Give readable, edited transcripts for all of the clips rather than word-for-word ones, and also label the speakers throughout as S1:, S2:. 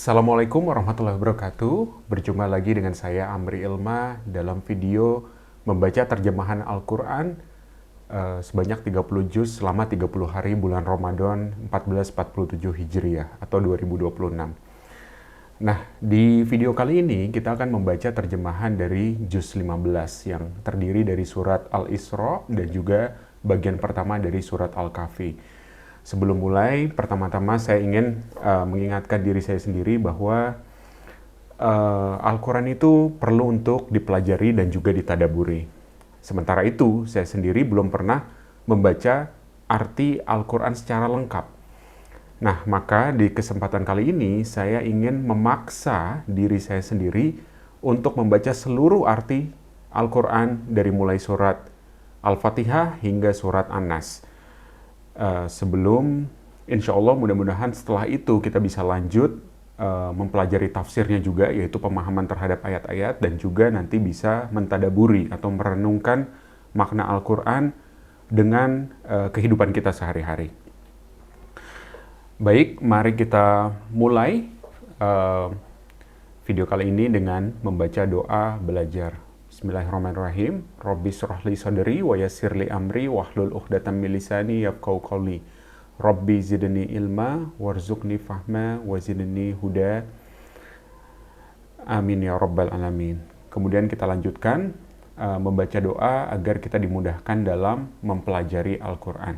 S1: Assalamualaikum warahmatullahi wabarakatuh. Berjumpa lagi dengan saya Amri Ilma dalam video membaca terjemahan Al-Quran sebanyak 30 juz selama 30 hari bulan Ramadan 1447 Hijriah atau 2026. Nah, di video kali ini kita akan membaca terjemahan dari juz 15 yang terdiri dari surat Al-Isra dan juga bagian pertama dari surat Al-Kahfi. Sebelum mulai, pertama-tama saya ingin mengingatkan diri saya sendiri bahwa Al-Quran itu perlu untuk dipelajari dan juga ditadaburi. Sementara itu, saya sendiri belum pernah membaca arti Al-Quran secara lengkap. Nah, maka di kesempatan kali ini saya ingin memaksa diri saya sendiri untuk membaca seluruh arti Al-Quran dari mulai surat Al-Fatihah hingga surat An-Nas. Sebelum insya Allah mudah-mudahan setelah itu kita bisa lanjut mempelajari tafsirnya juga, yaitu pemahaman terhadap ayat-ayat, dan juga nanti bisa mentadaburi atau merenungkan makna Al-Quran dengan kehidupan kita sehari-hari. Baik, mari kita mulai video kali ini dengan membaca doa belajar. Bismillahirrahmanirrahim. Rabbi shrah li sadri wa yassir li amri wahlul 'uqdatam min lisani yafqahu qawli. Rabbi zidni ilma warzuqni fahma wa zidni huda. Amin ya rabbal alamin. Kemudian kita lanjutkan membaca doa agar kita dimudahkan dalam mempelajari Al-Quran.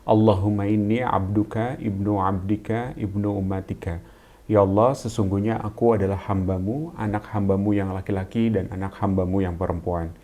S1: Allahumma inni abduka ibnu abdika ibnu ummatika. Ya Allah, sesungguhnya aku adalah hambamu, anak hambamu yang laki-laki dan anak hambamu yang perempuan.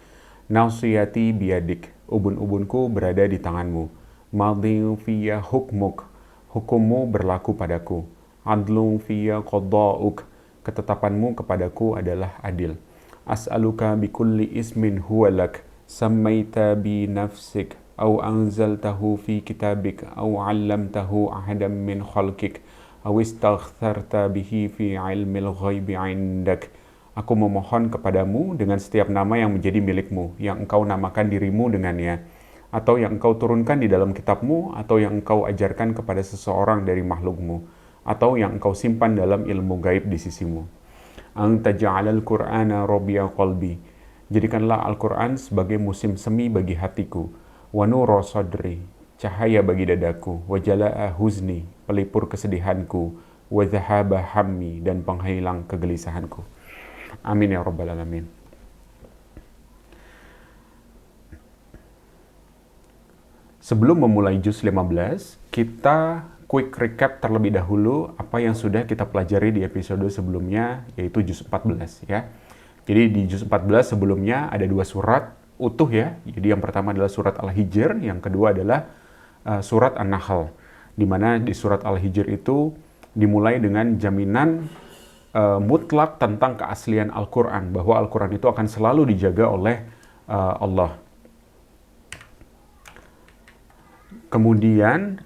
S1: Nasiyati biyadik, ubun-ubunku berada di tanganmu. Madhi'u fiyya hukmuk, hukummu berlaku padaku. Adlu fiyya qada'uk, ketetapanmu kepadaku adalah adil. As'aluka bikulli ismin huwalak, sammaita bi nafsik, au anzaltahu fi kitabik, au 'allamtahu ahadam min khalqik, awistaghfarta bihi fi ilmil ghaibi 'indak. Aku memohon kepadamu dengan setiap nama yang menjadi milikmu, yang engkau namakan dirimu dengannya, atau yang engkau turunkan di dalam kitabmu, atau yang engkau ajarkan kepada seseorang dari makhlukmu, atau yang engkau simpan dalam ilmu gaib di sisimu. Anta ja'alal Qur'ana rabi'a qalbi. Jadikanlah Al-Quran sebagai musim semi bagi hatiku. Wa nura sadri, cahaya bagi dadaku. Wa jala'a huzni, pelipur kesedihanku. Wa dhahaba hammi, dan penghilang kegelisahanku. Amin ya rabbal alamin. Sebelum memulai juz 15, kita quick recap terlebih dahulu apa yang sudah kita pelajari di episode sebelumnya, yaitu juz 14 ya. Jadi di juz 14 sebelumnya ada 2 surat utuh ya. Jadi yang pertama adalah surat Al-Hijr, yang kedua adalah surat An-Nahl, di mana di surat Al-Hijr itu dimulai dengan jaminan mutlak tentang keaslian Al-Quran, bahwa Al-Quran itu akan selalu dijaga oleh Allah. Kemudian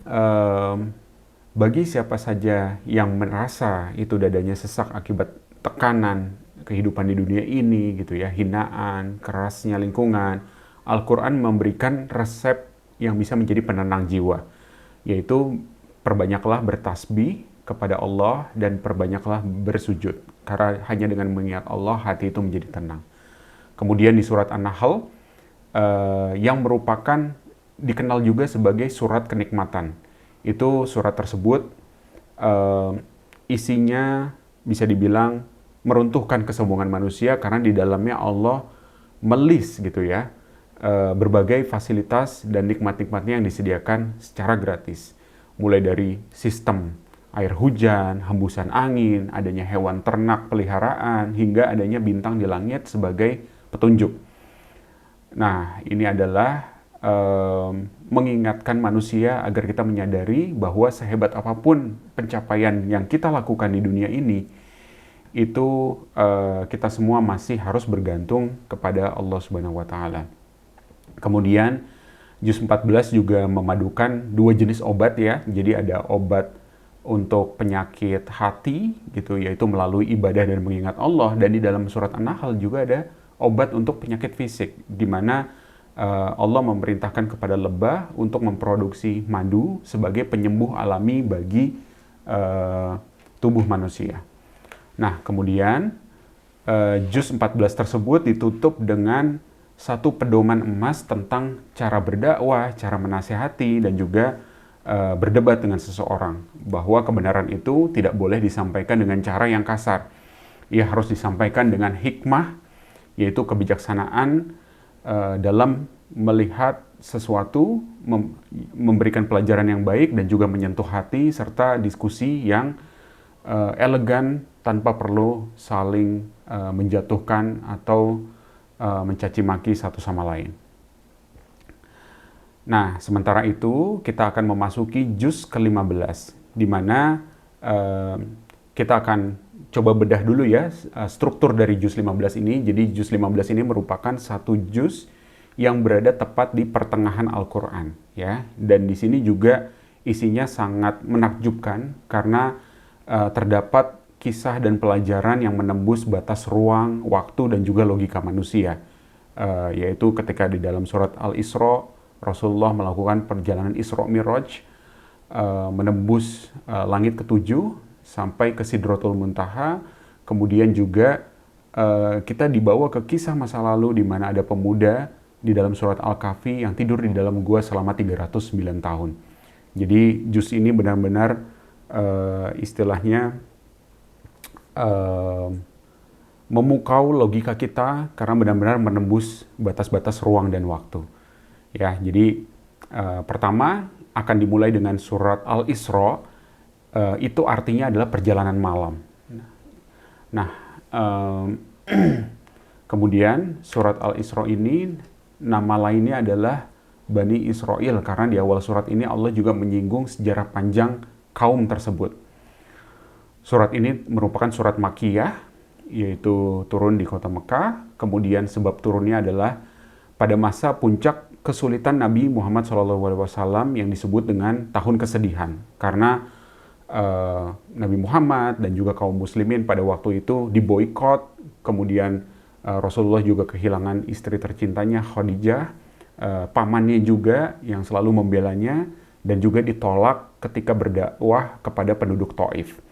S1: bagi siapa saja yang merasa itu dadanya sesak akibat tekanan kehidupan di dunia ini gitu ya, hinaan, kerasnya lingkungan, Al-Quran memberikan resep yang bisa menjadi penenang jiwa, yaitu perbanyaklah bertasbih kepada Allah dan perbanyaklah bersujud, karena hanya dengan mengingat Allah hati itu menjadi tenang. Kemudian di surat An-Nahl yang merupakan dikenal juga sebagai surat kenikmatan, itu surat tersebut isinya bisa dibilang meruntuhkan kesombongan manusia, karena di dalamnya Allah melis gitu ya berbagai fasilitas dan nikmat-nikmatnya yang disediakan secara gratis, mulai dari sistem air hujan, hembusan angin, adanya hewan ternak peliharaan, hingga adanya bintang di langit sebagai petunjuk. Nah, ini adalah mengingatkan manusia agar kita menyadari bahwa sehebat apapun pencapaian yang kita lakukan di dunia ini, itu kita semua masih harus bergantung kepada Allah Subhanahu wa Ta'ala. Kemudian juz 14 juga memadukan 2 jenis obat ya. Jadi ada obat untuk penyakit hati gitu, yaitu melalui ibadah dan mengingat Allah, dan di dalam surat An-Nahl juga ada obat untuk penyakit fisik, di mana Allah memerintahkan kepada lebah untuk memproduksi madu sebagai penyembuh alami bagi tubuh manusia. Nah, kemudian juz 14 tersebut ditutup dengan satu pedoman emas tentang cara berdakwah, cara menasihati, dan juga berdebat dengan seseorang. Bahwa kebenaran itu tidak boleh disampaikan dengan cara yang kasar. Ia harus disampaikan dengan hikmah, yaitu kebijaksanaan dalam melihat sesuatu, memberikan pelajaran yang baik dan juga menyentuh hati, serta diskusi yang elegan tanpa perlu saling menjatuhkan atau mencaci maki satu sama lain. Nah, sementara itu kita akan memasuki juz ke-15, di mana kita akan coba bedah dulu ya struktur dari juz 15 ini. Jadi juz 15 ini merupakan satu juz yang berada tepat di pertengahan Al-Quran, ya. Dan di sini juga isinya sangat menakjubkan karena terdapat kisah dan pelajaran yang menembus batas ruang, waktu, dan juga logika manusia. Yaitu ketika di dalam surat Al-Isra, Rasulullah melakukan perjalanan Isra Miraj, menembus langit ketujuh sampai ke Sidratul Muntaha. Kemudian juga kita dibawa ke kisah masa lalu di mana ada pemuda di dalam surat Al-Kahfi yang tidur di dalam gua selama 309 tahun. Jadi juz ini benar-benar istilahnya memukau logika kita karena benar-benar menembus batas-batas ruang dan waktu. Ya, jadi pertama akan dimulai dengan surat Al-Isra, itu artinya adalah perjalanan malam. Nah, kemudian surat Al-Isra ini nama lainnya adalah Bani Israel karena di awal surat ini Allah juga menyinggung sejarah panjang kaum tersebut. Surat ini merupakan surat Makkiyah, yaitu turun di kota Mekah. Kemudian sebab turunnya adalah pada masa puncak kesulitan Nabi Muhammad SAW yang disebut dengan tahun kesedihan. Karena Nabi Muhammad dan juga kaum muslimin pada waktu itu diboikot, kemudian Rasulullah juga kehilangan istri tercintanya Khadijah, pamannya juga yang selalu membelanya, dan juga ditolak ketika berdakwah kepada penduduk Taif.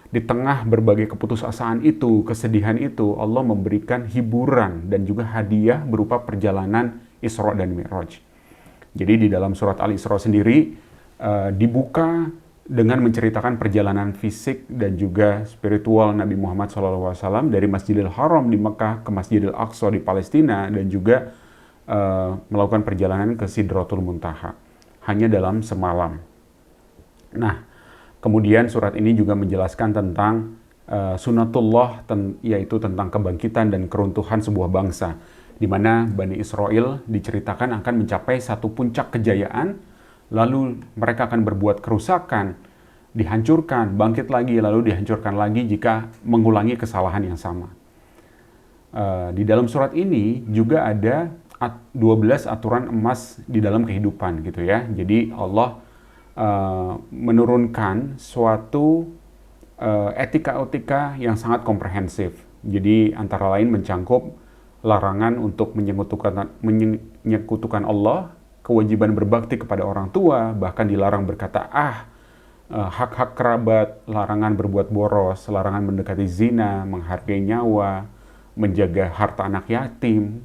S1: Di tengah berbagai keputusasaan itu, kesedihan itu, Allah memberikan hiburan dan juga hadiah berupa perjalanan Isra dan Mi'raj. Jadi di dalam surat Al-Isra sendiri dibuka dengan menceritakan perjalanan fisik dan juga spiritual Nabi Muhammad SAW dari Masjidil Haram di Mekah ke Masjidil Aqsa di Palestina, dan juga melakukan perjalanan ke Sidratul Muntaha hanya dalam semalam. Nah, kemudian surat ini juga menjelaskan tentang sunatullah, yaitu tentang kebangkitan dan keruntuhan sebuah bangsa, di mana Bani Israel diceritakan akan mencapai satu puncak kejayaan, lalu mereka akan berbuat kerusakan, dihancurkan, bangkit lagi, lalu dihancurkan lagi jika mengulangi kesalahan yang sama. Di dalam surat ini juga ada 12 aturan emas di dalam kehidupan gitu ya. Jadi Allah menurunkan suatu etika-etika yang sangat komprehensif. Jadi antara lain mencangkup larangan untuk menyekutukan Allah, kewajiban berbakti kepada orang tua, bahkan dilarang berkata hak-hak kerabat, larangan berbuat boros, larangan mendekati zina, menghargai nyawa, menjaga harta anak yatim,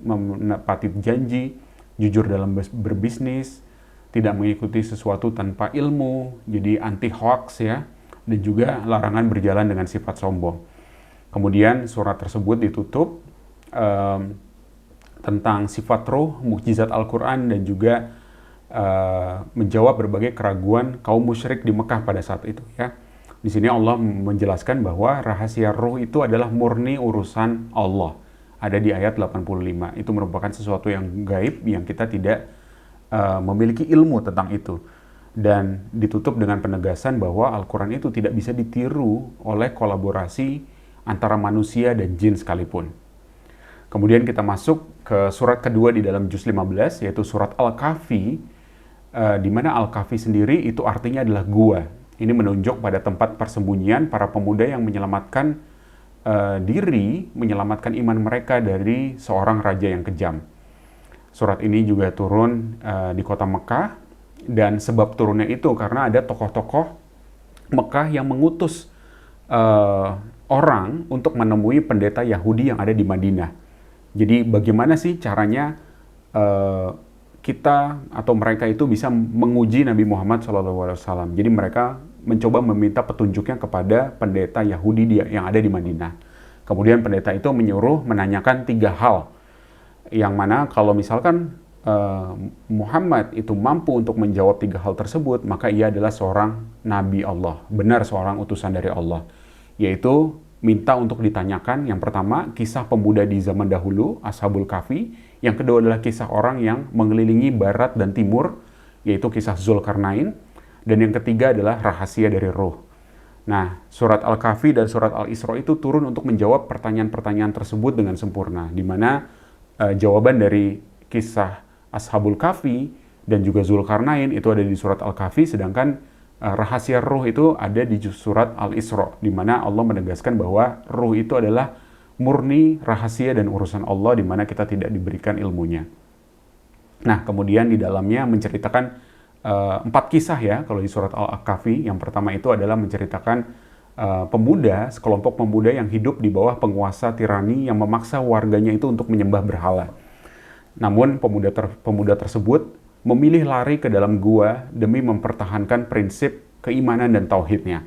S1: menepati janji, jujur dalam berbisnis, tidak mengikuti sesuatu tanpa ilmu, jadi anti hoax ya, dan juga larangan berjalan dengan sifat sombong. Kemudian surat tersebut ditutup tentang sifat roh, mukjizat Al-Quran, dan juga menjawab berbagai keraguan kaum musyrik di Mekah pada saat itu ya. Di sini Allah menjelaskan bahwa rahasia roh itu adalah murni urusan Allah. Ada di ayat 85. Itu merupakan sesuatu yang gaib yang kita tidak memiliki ilmu tentang itu. Dan ditutup dengan penegasan bahwa Al-Quran itu tidak bisa ditiru oleh kolaborasi antara manusia dan jin sekalipun. Kemudian kita masuk ke surat kedua di dalam juz 15, yaitu surat Al-Kahfi, di mana Al-Kahfi sendiri itu artinya adalah gua. Ini menunjuk pada tempat persembunyian para pemuda yang menyelamatkan diri, menyelamatkan iman mereka dari seorang raja yang kejam. Surat ini juga turun di kota Mekah, dan sebab turunnya itu karena ada tokoh-tokoh Mekah yang mengutus orang untuk menemui pendeta Yahudi yang ada di Madinah. Jadi bagaimana sih caranya kita atau mereka itu bisa menguji Nabi Muhammad SAW? Jadi mereka mencoba meminta petunjuknya kepada pendeta Yahudi yang ada di Madinah. Kemudian pendeta itu menyuruh menanyakan 3 hal, yang mana kalau misalkan Muhammad itu mampu untuk menjawab 3 hal tersebut, maka ia adalah seorang Nabi Allah, benar seorang utusan dari Allah. Yaitu minta untuk ditanyakan, yang pertama, kisah pemuda di zaman dahulu, Ashabul Kahfi. Yang kedua adalah kisah orang yang mengelilingi barat dan timur, yaitu kisah Zulkarnain. Dan yang ketiga adalah rahasia dari Ruh. Nah, surat Al-Kahfi dan surat Al-Isra itu turun untuk menjawab pertanyaan-pertanyaan tersebut dengan sempurna, di mana jawaban dari kisah Ashabul Kahfi dan juga Zulkarnain itu ada di surat Al-Kahfi, sedangkan rahasia ruh itu ada di surat Al-Isra, di mana Allah menegaskan bahwa ruh itu adalah murni rahasia dan urusan Allah, di mana kita tidak diberikan ilmunya. Nah, kemudian di dalamnya menceritakan 4 kisah ya, kalau di surat Al-Kahfi. Yang pertama itu adalah menceritakan sekelompok pemuda yang hidup di bawah penguasa tirani yang memaksa warganya itu untuk menyembah berhala. Namun pemuda tersebut memilih lari ke dalam gua demi mempertahankan prinsip keimanan dan tauhidnya.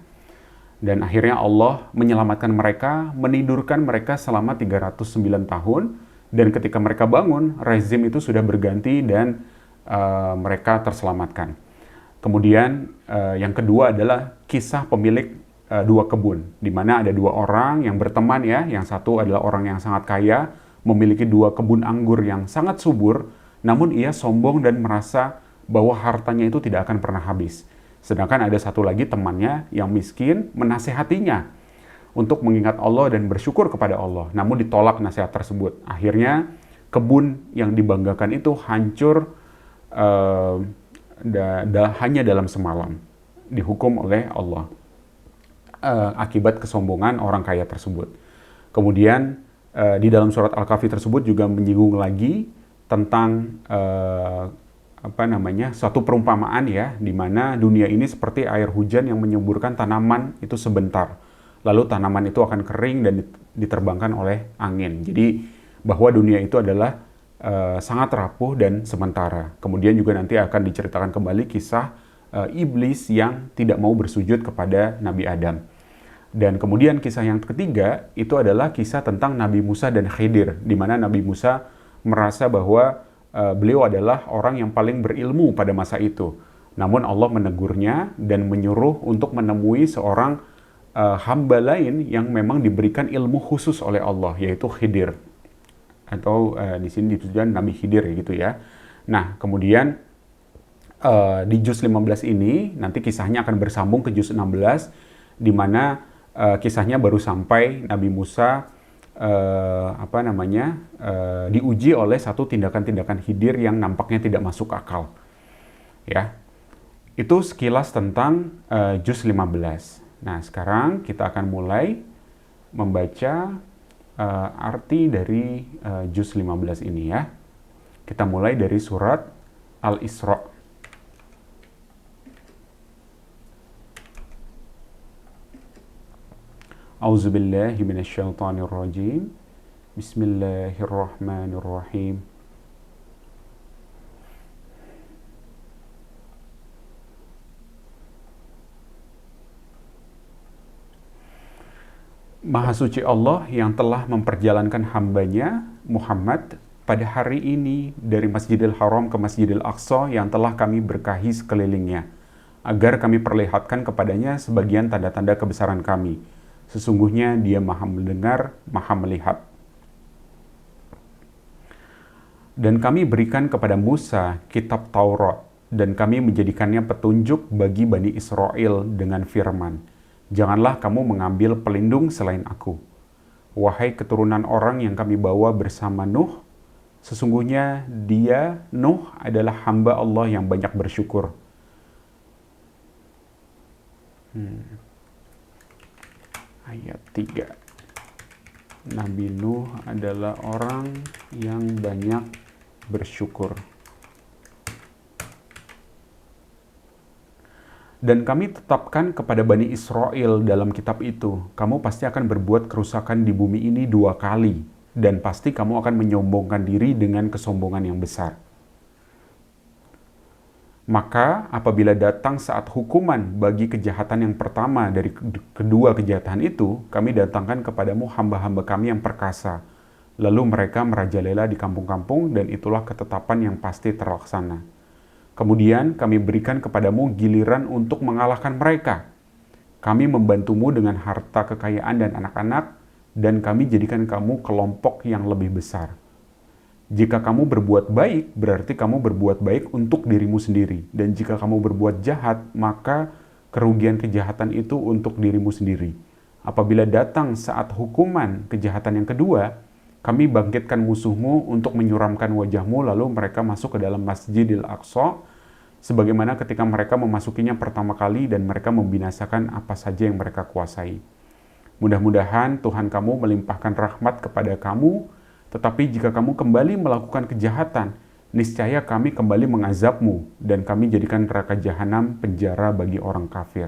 S1: Dan akhirnya Allah menyelamatkan mereka, menidurkan mereka selama 309 tahun, dan ketika mereka bangun, rezim itu sudah berganti dan mereka terselamatkan. Kemudian yang kedua adalah kisah pemilik 2 kebun, di mana ada 2 orang yang berteman ya, yang satu adalah orang yang sangat kaya, memiliki 2 kebun anggur yang sangat subur, namun ia sombong dan merasa bahwa hartanya itu tidak akan pernah habis. Sedangkan ada satu lagi temannya yang miskin menasehatinya untuk mengingat Allah dan bersyukur kepada Allah, namun ditolak nasihat tersebut. Akhirnya kebun yang dibanggakan itu hancur hanya dalam semalam, dihukum oleh Allah akibat kesombongan orang kaya tersebut. Kemudian di dalam surat Al-Kahfi tersebut juga menyinggung lagi tentang suatu perumpamaan ya, di mana dunia ini seperti air hujan yang menyuburkan tanaman itu sebentar, lalu tanaman itu akan kering dan diterbangkan oleh angin. Jadi bahwa dunia itu adalah sangat rapuh dan sementara. Kemudian juga nanti akan diceritakan kembali kisah iblis yang tidak mau bersujud kepada Nabi Adam. Dan kemudian kisah yang ketiga itu adalah kisah tentang Nabi Musa dan Khidir, di mana Nabi Musa merasa bahwa beliau adalah orang yang paling berilmu pada masa itu. Namun Allah menegurnya dan menyuruh untuk menemui seorang hamba lain yang memang diberikan ilmu khusus oleh Allah, yaitu Khidir. Atau di sini ditujukan Nabi Khidir gitu ya. Nah, kemudian di juz 15 ini nanti kisahnya akan bersambung ke juz 16, di mana kisahnya baru sampai Nabi Musa diuji oleh satu tindakan-tindakan Khidir yang nampaknya tidak masuk akal. Ya. Itu sekilas tentang juz 15. Nah, sekarang kita akan mulai membaca arti dari juz 15 ini ya. Kita mulai dari surat Al-Isra. A'udzubillahi minasyaitonirrajim. Bismillahirrahmanirrahim. Maha suci Allah yang telah memperjalankan hambanya Muhammad pada hari ini dari Masjidil Haram ke Masjidil Aqsa yang telah kami berkahi sekelilingnya, agar kami perlihatkan kepadanya sebagian tanda-tanda kebesaran kami. Sesungguhnya dia maha mendengar, maha melihat. Dan kami berikan kepada Musa kitab Taurat, dan kami menjadikannya petunjuk bagi Bani Israel dengan firman, janganlah kamu mengambil pelindung selain aku. Wahai keturunan orang yang kami bawa bersama Nuh, sesungguhnya dia, Nuh, adalah hamba Allah yang banyak bersyukur. Ayat 3. Nabi Nuh adalah orang yang banyak bersyukur. Dan kami tetapkan kepada Bani Israel dalam kitab itu, kamu pasti akan berbuat kerusakan di bumi ini 2 kali, dan pasti kamu akan menyombongkan diri dengan kesombongan yang besar. Maka apabila datang saat hukuman bagi kejahatan yang pertama dari kedua kejahatan itu, kami datangkan kepadamu hamba-hamba kami yang perkasa. Lalu mereka merajalela di kampung-kampung, dan itulah ketetapan yang pasti terlaksana. Kemudian kami berikan kepadamu giliran untuk mengalahkan mereka. Kami membantumu dengan harta kekayaan dan anak-anak, dan kami jadikan kamu kelompok yang lebih besar. Jika kamu berbuat baik, berarti kamu berbuat baik untuk dirimu sendiri. Dan jika kamu berbuat jahat, maka kerugian kejahatan itu untuk dirimu sendiri. Apabila datang saat hukuman kejahatan yang kedua, kami bangkitkan musuhmu untuk menyuramkan wajahmu, lalu mereka masuk ke dalam Masjidil Aqsa, sebagaimana ketika mereka memasukinya pertama kali dan mereka membinasakan apa saja yang mereka kuasai. Mudah-mudahan Tuhan kamu melimpahkan rahmat kepada kamu, tetapi jika kamu kembali melakukan kejahatan, niscaya kami kembali mengazabmu, dan kami jadikan neraka jahanam penjara bagi orang kafir.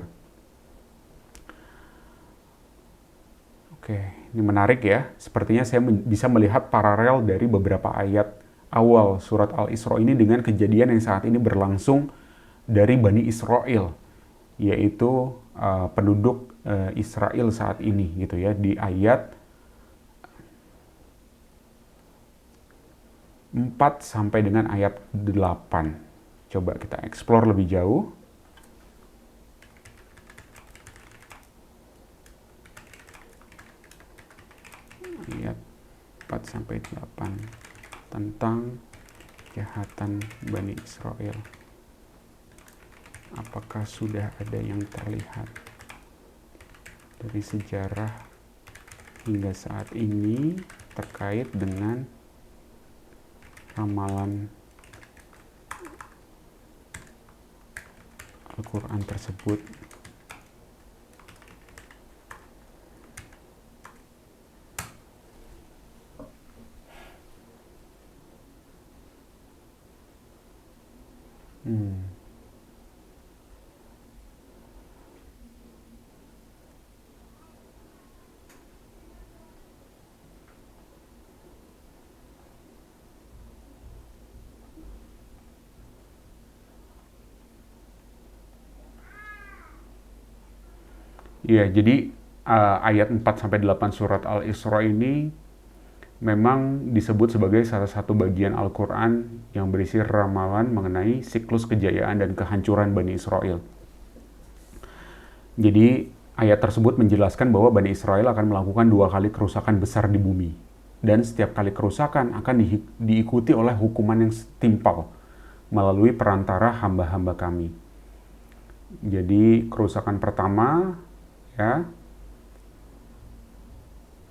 S1: Oke, ini menarik ya. Sepertinya saya bisa melihat paralel dari beberapa ayat awal surat Al-Isra ini dengan kejadian yang saat ini berlangsung dari Bani Israel, yaitu penduduk Israel saat ini gitu ya, di ayat 4 sampai dengan ayat 8. Coba kita explore lebih jauh. Ayat 4 sampai 8 tentang kejahatan Bani Israel. Apakah sudah ada yang terlihat dari sejarah hingga saat ini terkait dengan ramalan Al-Quran tersebut? Ya, jadi ayat 4-8 surat Al-Isra ini memang disebut sebagai salah satu bagian Al-Quran yang berisi ramalan mengenai siklus kejayaan dan kehancuran Bani Israel. Jadi ayat tersebut menjelaskan bahwa Bani Israel akan melakukan 2 kali kerusakan besar di bumi. Dan setiap kali kerusakan akan diikuti oleh hukuman yang setimpal melalui perantara hamba-hamba kami. Jadi kerusakan pertama, ya,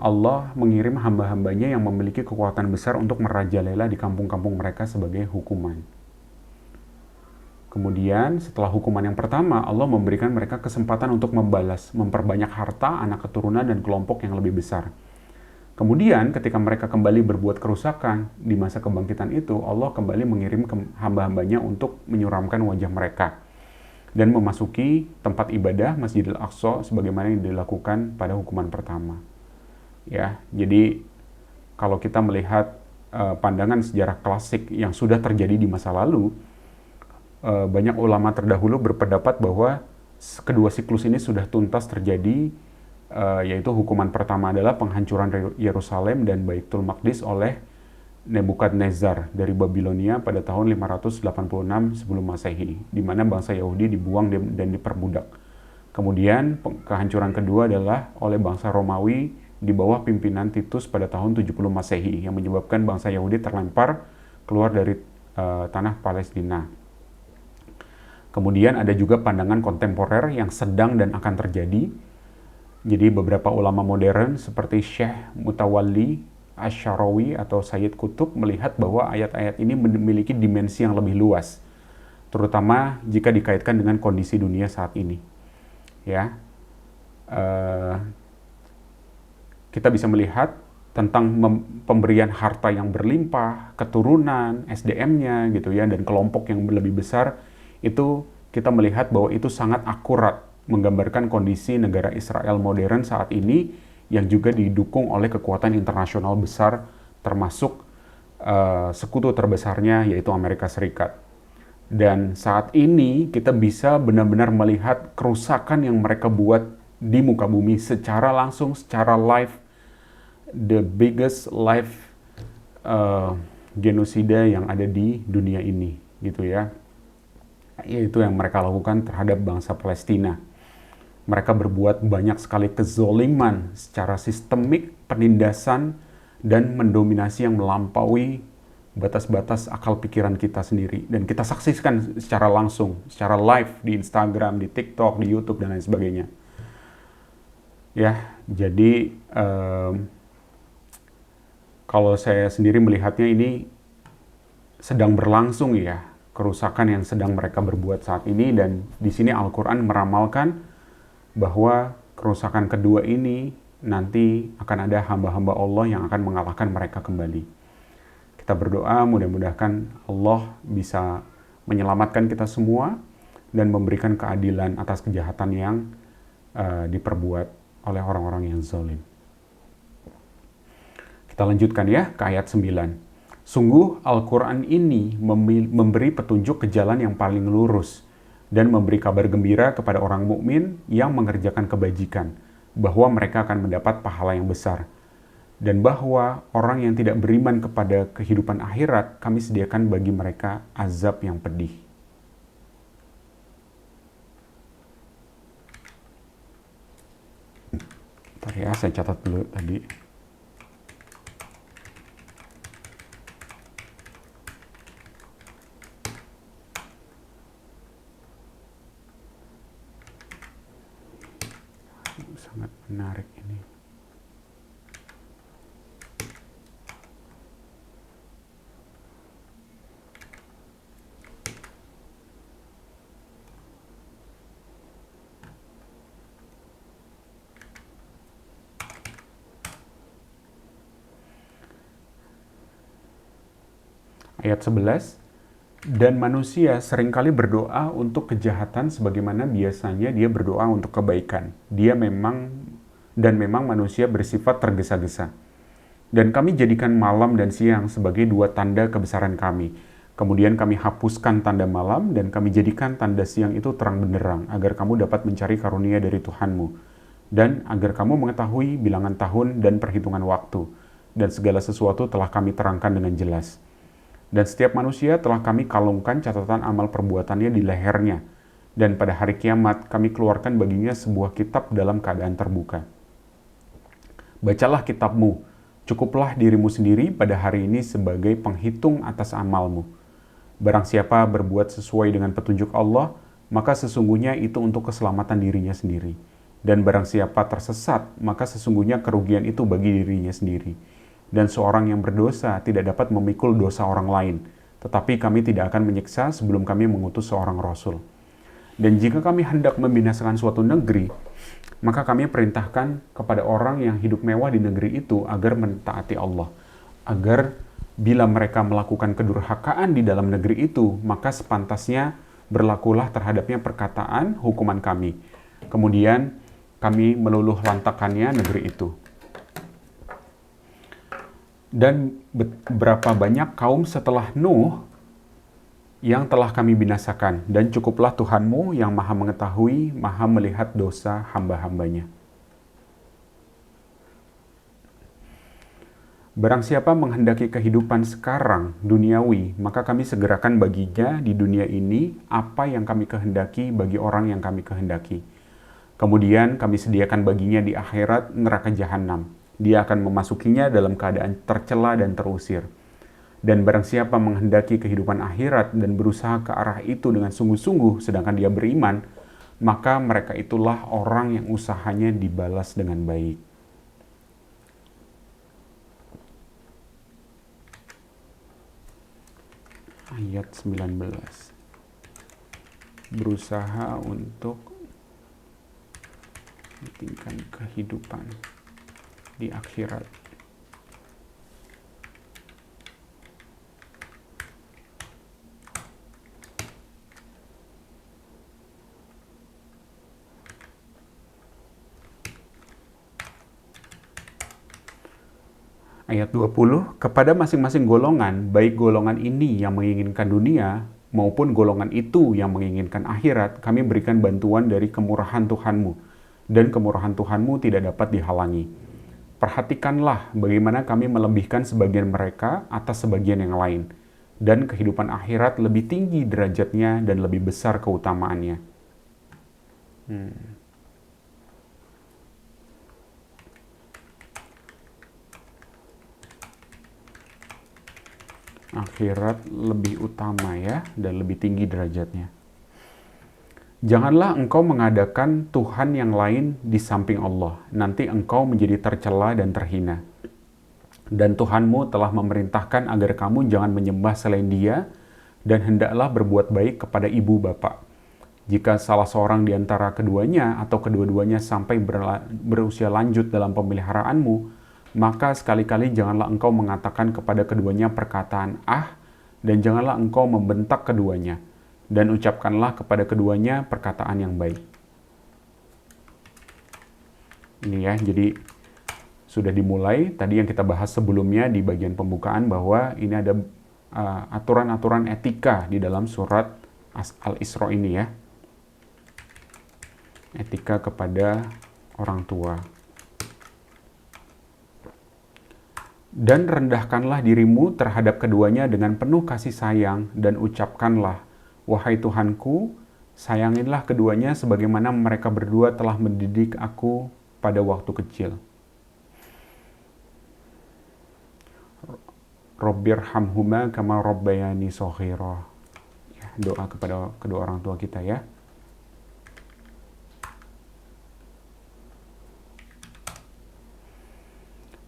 S1: Allah mengirim hamba-hambanya yang memiliki kekuatan besar untuk merajalela di kampung-kampung mereka sebagai hukuman. Kemudian setelah hukuman yang pertama, Allah memberikan mereka kesempatan untuk membalas, memperbanyak harta, anak keturunan, dan kelompok yang lebih besar. Kemudian ketika mereka kembali berbuat kerusakan di masa kebangkitan itu, Allah kembali mengirim hamba-hambanya untuk menyuramkan wajah mereka dan memasuki tempat ibadah Masjidil Aqsa sebagaimana yang dilakukan pada hukuman pertama. Ya, jadi kalau kita melihat pandangan sejarah klasik yang sudah terjadi di masa lalu, banyak ulama terdahulu berpendapat bahwa kedua siklus ini sudah tuntas terjadi, yaitu hukuman pertama adalah penghancuran Yerusalem dan Baitul Maqdis oleh Nebukadnezar dari Babilonia pada tahun 586 sebelum Masehi, di mana bangsa Yahudi dibuang dan diperbudak. Kemudian kehancuran kedua adalah oleh bangsa Romawi di bawah pimpinan Titus pada tahun 70 Masehi yang menyebabkan bangsa Yahudi terlempar keluar dari tanah Palestina. Kemudian ada juga pandangan kontemporer yang sedang dan akan terjadi. Jadi beberapa ulama modern seperti Syekh Mutawalli Asy-Syarawi atau Sayyid Qutb melihat bahwa ayat-ayat ini memiliki dimensi yang lebih luas, terutama jika dikaitkan dengan kondisi dunia saat ini. Ya, kita bisa melihat tentang pemberian harta yang berlimpah, keturunan, SDM-nya gitu ya, dan kelompok yang lebih besar itu kita melihat bahwa itu sangat akurat menggambarkan kondisi negara Israel modern saat ini yang juga didukung oleh kekuatan internasional besar termasuk sekutu terbesarnya yaitu Amerika Serikat. Dan saat ini kita bisa benar-benar melihat kerusakan yang mereka buat di muka bumi secara langsung, secara live, the biggest live genosida yang ada di dunia ini, gitu ya. Yaitu yang mereka lakukan terhadap bangsa Palestina. Mereka berbuat banyak sekali kezoliman secara sistemik, penindasan, dan mendominasi yang melampaui batas-batas akal pikiran kita sendiri. Dan kita saksikan secara langsung, secara live di Instagram, di TikTok, di YouTube, dan lain sebagainya. Ya, jadi kalau saya sendiri melihatnya ini sedang berlangsung ya, kerusakan yang sedang mereka berbuat saat ini. Dan di sini Al-Quran meramalkan bahwa kerusakan kedua ini nanti akan ada hamba-hamba Allah yang akan mengalahkan mereka kembali. Kita berdoa mudah-mudahan Allah bisa menyelamatkan kita semua dan memberikan keadilan atas kejahatan yang diperbuat oleh orang-orang yang zalim. Kita lanjutkan ya ke ayat 9. Sungguh Al-Quran ini memberi petunjuk ke jalan yang paling lurus dan memberi kabar gembira kepada orang mukmin yang mengerjakan kebajikan, bahwa mereka akan mendapat pahala yang besar. Dan bahwa orang yang tidak beriman kepada kehidupan akhirat, kami sediakan bagi mereka azab yang pedih. Bentar ya, saya catat dulu tadi. Sangat menarik ini. Ayat 11, dan manusia seringkali berdoa untuk kejahatan sebagaimana biasanya dia berdoa untuk kebaikan. Memang manusia bersifat tergesa-gesa. Dan kami jadikan malam dan siang sebagai dua tanda kebesaran kami. Kemudian kami hapuskan tanda malam dan kami jadikan tanda siang itu terang benderang, agar kamu dapat mencari karunia dari Tuhanmu. Dan agar kamu mengetahui bilangan tahun dan perhitungan waktu. Dan segala sesuatu telah kami terangkan dengan jelas. Dan setiap manusia telah kami kalungkan catatan amal perbuatannya di lehernya. Dan pada hari kiamat kami keluarkan baginya sebuah kitab dalam keadaan terbuka. Bacalah kitabmu, cukuplah dirimu sendiri pada hari ini sebagai penghitung atas amalmu. Barang siapa berbuat sesuai dengan petunjuk Allah, maka sesungguhnya itu untuk keselamatan dirinya sendiri. Dan barang siapa tersesat, maka sesungguhnya kerugian itu bagi dirinya sendiri. Dan seorang yang berdosa tidak dapat memikul dosa orang lain, tetapi kami tidak akan menyiksa sebelum kami mengutus seorang rasul. Dan jika kami hendak membinasakan suatu negeri, maka kami perintahkan kepada orang yang hidup mewah di negeri itu agar mentaati Allah, agar bila mereka melakukan kedurhakaan di dalam negeri itu, maka sepantasnya berlakulah terhadapnya perkataan hukuman kami. Kemudian kami meluluh lantakannya negeri itu. Dan berapa banyak kaum setelah Nuh yang telah kami binasakan, dan cukuplah Tuhanmu yang maha mengetahui, maha melihat dosa hamba-hambanya. Barang siapa menghendaki kehidupan sekarang duniawi, maka kami segerakan baginya di dunia ini apa yang kami kehendaki bagi orang yang kami kehendaki. Kemudian kami sediakan baginya di akhirat neraka jahanam. Dia akan memasukinya dalam keadaan tercela dan terusir. Dan barang siapa menghendaki kehidupan akhirat dan berusaha ke arah itu dengan sungguh-sungguh sedangkan dia beriman, maka mereka itulah orang yang usahanya dibalas dengan baik. Ayat 19. Berusaha untuk mentingkan kehidupan di akhirat. Ayat 20, kepada masing-masing golongan, baik golongan ini yang menginginkan dunia, maupun golongan itu yang menginginkan akhirat, kami berikan bantuan dari kemurahan Tuhanmu, dan kemurahan Tuhanmu tidak dapat dihalangi. Perhatikanlah bagaimana kami melebihkan sebagian mereka atas sebagian yang lain, dan kehidupan akhirat lebih tinggi derajatnya dan lebih besar keutamaannya. Akhirat lebih utama ya, dan lebih tinggi derajatnya. Janganlah engkau mengadakan Tuhan yang lain di samping Allah, nanti engkau menjadi tercela dan terhina. Dan Tuhanmu telah memerintahkan agar kamu jangan menyembah selain Dia, dan hendaklah berbuat baik kepada ibu bapa. Jika salah seorang di antara keduanya atau kedua-duanya sampai berusia lanjut dalam pemeliharaanmu, maka sekali-kali janganlah engkau mengatakan kepada keduanya perkataan "ah", dan janganlah engkau membentak keduanya, dan ucapkanlah kepada keduanya perkataan yang baik. Ini ya, jadi sudah dimulai tadi yang kita bahas sebelumnya di bagian pembukaan bahwa ini ada aturan-aturan etika di dalam surat Al-Isra ini ya. Etika kepada orang tua. Dan rendahkanlah dirimu terhadap keduanya dengan penuh kasih sayang dan ucapkanlah, wahai Tuhanku, sayangilah keduanya sebagaimana mereka berdua telah mendidik aku pada waktu kecil. Rabbirhamhuma kama rabbayani shaghira. Ya, doa kepada kedua orang tua kita ya.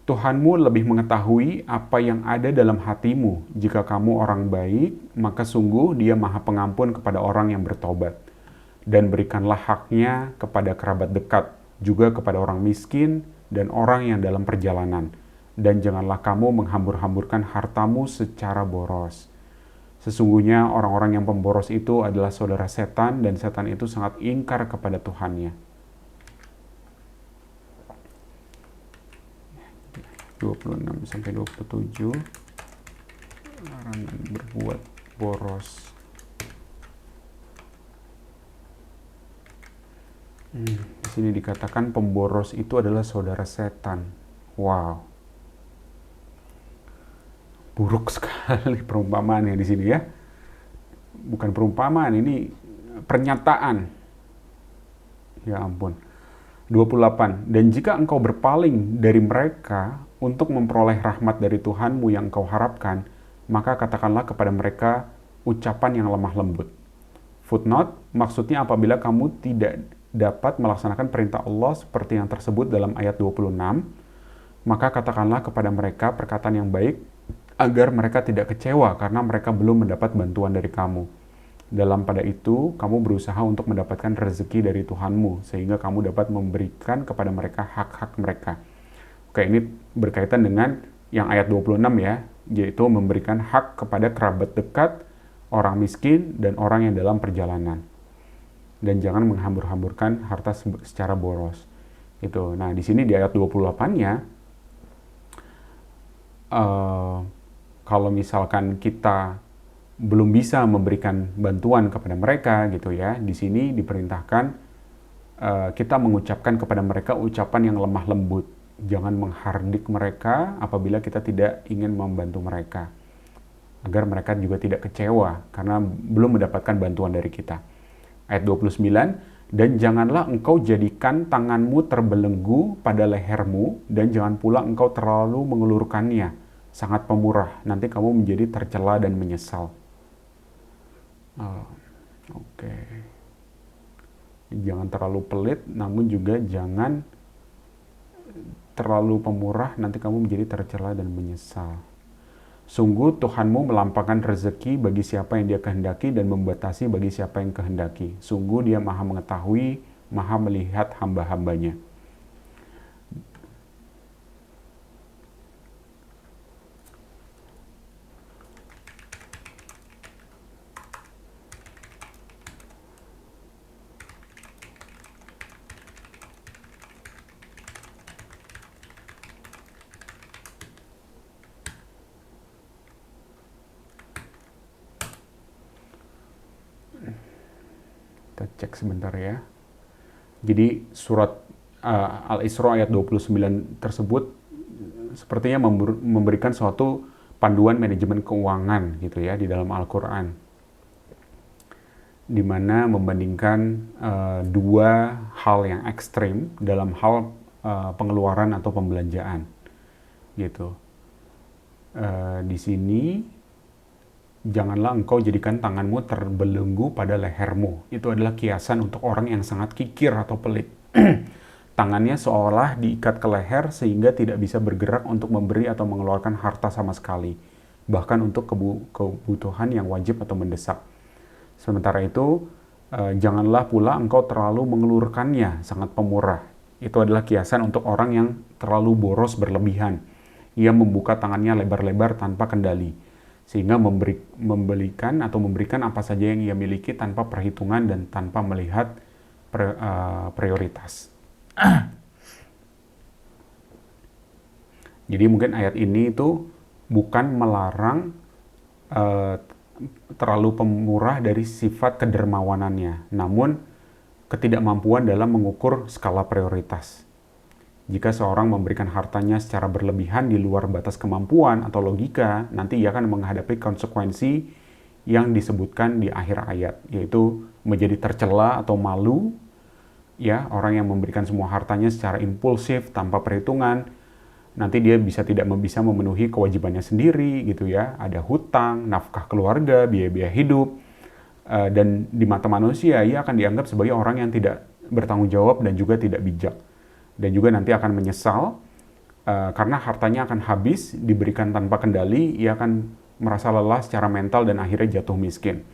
S1: Tuhanmu lebih mengetahui apa yang ada dalam hatimu. Jika kamu orang baik, maka sungguh Dia Maha Pengampun kepada orang yang bertobat. Dan berikanlah haknya kepada kerabat dekat, juga kepada orang miskin dan orang yang dalam perjalanan. Dan janganlah kamu menghambur-hamburkan hartamu secara boros. Sesungguhnya orang-orang yang pemboros itu adalah saudara setan, dan setan itu sangat ingkar kepada Tuhannya. 26-27, larangan berbuat boros. Di sini dikatakan pemboros itu adalah saudara setan. Wow, buruk sekali perumpamaannya di sini ya. Bukan perumpamaan, ini pernyataan. Ya ampun. 28. Dan jika engkau berpaling dari mereka untuk memperoleh rahmat dari Tuhanmu yang engkau harapkan, maka katakanlah kepada mereka ucapan yang lemah lembut. Footnote, maksudnya apabila kamu tidak dapat melaksanakan perintah Allah seperti yang tersebut dalam ayat 26, maka katakanlah kepada mereka perkataan yang baik agar mereka tidak kecewa karena mereka belum mendapat bantuan dari kamu. Dalam pada itu, kamu berusaha untuk mendapatkan rezeki dari Tuhanmu, sehingga kamu dapat memberikan kepada mereka hak-hak mereka. Oke, ini berkaitan dengan yang ayat 26 ya, yaitu memberikan hak kepada kerabat dekat, orang miskin, dan orang yang dalam perjalanan. Dan jangan menghambur-hamburkan harta secara boros. Itu. Nah, di sini di ayat 28-nya, kalau misalkan kita belum bisa memberikan bantuan kepada mereka gitu ya, di sini diperintahkan kita mengucapkan kepada mereka ucapan yang lemah lembut. Jangan menghardik mereka apabila kita tidak ingin membantu mereka, agar mereka juga tidak kecewa karena belum mendapatkan bantuan dari kita. Ayat 29, dan janganlah engkau jadikan tanganmu terbelenggu pada lehermu, dan jangan pula engkau terlalu mengulurkannya, sangat pemurah, nanti kamu menjadi tercela dan menyesal. Oke. Jangan terlalu pelit, namun juga jangan terlalu pemurah, nanti kamu menjadi tercela dan menyesal. Sungguh Tuhanmu melampangkan rezeki bagi siapa yang Dia kehendaki dan membatasi bagi siapa yang kehendaki. Sungguh Dia Maha mengetahui, Maha melihat hamba-hambanya. Kita cek sebentar ya. Jadi surat Al-Isra ayat 29 tersebut sepertinya memberikan suatu panduan manajemen keuangan gitu ya di dalam Al-Quran, di mana membandingkan dua hal yang ekstrim dalam hal pengeluaran atau pembelanjaan gitu. Di sini, janganlah engkau jadikan tanganmu terbelenggu pada lehermu. Itu adalah kiasan untuk orang yang sangat kikir atau pelit. Tangannya seolah diikat ke leher sehingga tidak bisa bergerak untuk memberi atau mengeluarkan harta sama sekali, bahkan untuk kebutuhan yang wajib atau mendesak. Sementara itu, janganlah pula engkau terlalu mengelurkannya, sangat pemurah. Itu adalah kiasan untuk orang yang terlalu boros berlebihan. Ia membuka tangannya lebar-lebar tanpa kendali, sehingga memberikan apa saja yang ia miliki tanpa perhitungan dan tanpa melihat prioritas. Jadi mungkin ayat ini itu bukan melarang terlalu pemurah dari sifat kedermawanannya, namun ketidakmampuan dalam mengukur skala prioritas. Jika seorang memberikan hartanya secara berlebihan di luar batas kemampuan atau logika, nanti ia akan menghadapi konsekuensi yang disebutkan di akhir ayat, yaitu menjadi tercela atau malu. Ya, orang yang memberikan semua hartanya secara impulsif tanpa perhitungan, nanti dia tidak bisa memenuhi kewajibannya sendiri gitu ya. Ada hutang, nafkah keluarga, biaya-biaya hidup, dan di mata manusia ia akan dianggap sebagai orang yang tidak bertanggung jawab dan juga tidak bijak. Dan juga nanti akan menyesal karena hartanya akan habis, diberikan tanpa kendali, ia akan merasa lelah secara mental dan akhirnya jatuh miskin.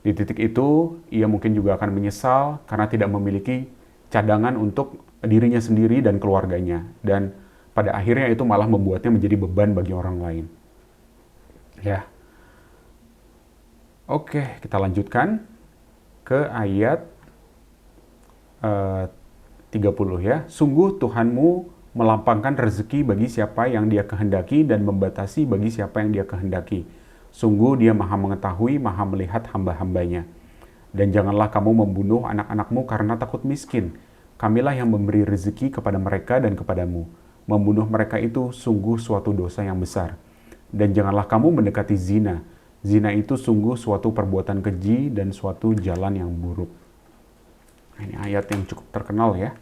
S1: Di titik itu, ia mungkin juga akan menyesal karena tidak memiliki cadangan untuk dirinya sendiri dan keluarganya. Dan pada akhirnya itu malah membuatnya menjadi beban bagi orang lain. Ya. Oke, kita lanjutkan ke ayat 30 ya. Sungguh Tuhanmu melapangkan rezeki bagi siapa yang dia kehendaki dan membatasi bagi siapa yang dia kehendaki. Sungguh dia maha mengetahui, maha melihat hamba-hambanya. Dan janganlah kamu membunuh anak-anakmu karena takut miskin. Kamilah yang memberi rezeki kepada mereka dan kepadamu. Membunuh mereka itu sungguh suatu dosa yang besar. Dan janganlah kamu mendekati zina. Zina itu sungguh suatu perbuatan keji dan suatu jalan yang buruk. Ini ayat yang cukup terkenal ya.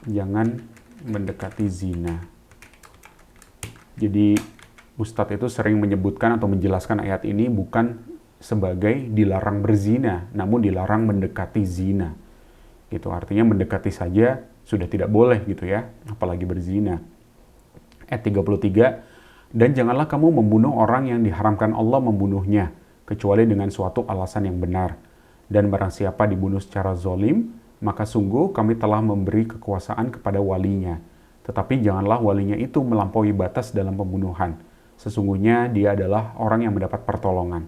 S1: Jangan mendekati zina. Jadi Ustadz itu sering menyebutkan atau menjelaskan ayat ini bukan sebagai dilarang berzina, namun dilarang mendekati zina. Gitu, artinya mendekati saja sudah tidak boleh gitu ya, apalagi berzina. Ayat 33, dan janganlah kamu membunuh orang yang diharamkan Allah membunuhnya, kecuali dengan suatu alasan yang benar. Dan barang siapa dibunuh secara zolim, maka sungguh kami telah memberi kekuasaan kepada walinya. Tetapi janganlah walinya itu melampaui batas dalam pembunuhan. Sesungguhnya dia adalah orang yang mendapat pertolongan.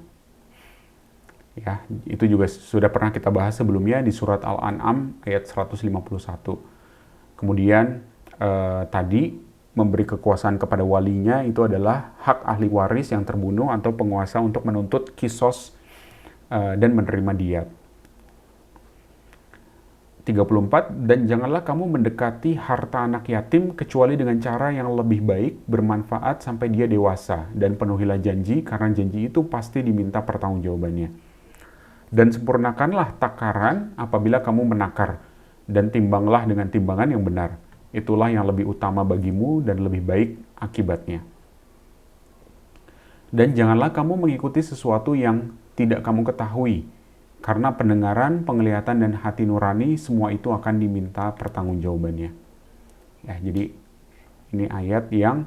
S1: Ya, itu juga sudah pernah kita bahas sebelumnya di surat Al-An'am ayat 151. Kemudian tadi memberi kekuasaan kepada walinya itu adalah hak ahli waris yang terbunuh atau penguasa untuk menuntut kisos dan menerima diat. 34, dan janganlah kamu mendekati harta anak yatim kecuali dengan cara yang lebih baik, bermanfaat sampai dia dewasa, dan penuhilah janji karena janji itu pasti diminta pertanggungjawabannya. Dan sempurnakanlah takaran apabila kamu menakar, dan timbanglah dengan timbangan yang benar. Itulah yang lebih utama bagimu dan lebih baik akibatnya. Dan janganlah kamu mengikuti sesuatu yang tidak kamu ketahui, karena pendengaran, penglihatan, dan hati nurani semua itu akan diminta pertanggungjawabannya. Ya, jadi ini ayat yang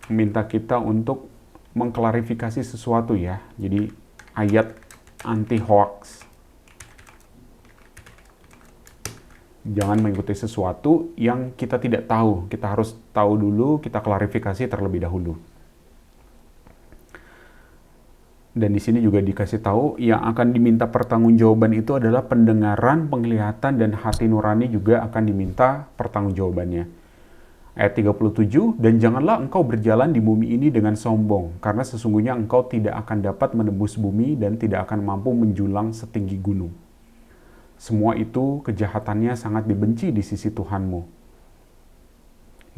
S1: meminta kita untuk mengklarifikasi sesuatu ya. Jadi ayat anti hoax. Jangan mengikuti sesuatu yang kita tidak tahu. Kita harus tahu dulu, kita klarifikasi terlebih dahulu. Dan di sini juga dikasih tahu yang akan diminta pertanggungjawaban itu adalah pendengaran, penglihatan, dan hati nurani juga akan diminta pertanggungjawabannya. Ayat 37, dan janganlah engkau berjalan di bumi ini dengan sombong, karena sesungguhnya engkau tidak akan dapat menembus bumi dan tidak akan mampu menjulang setinggi gunung. Semua itu kejahatannya sangat dibenci di sisi Tuhanmu.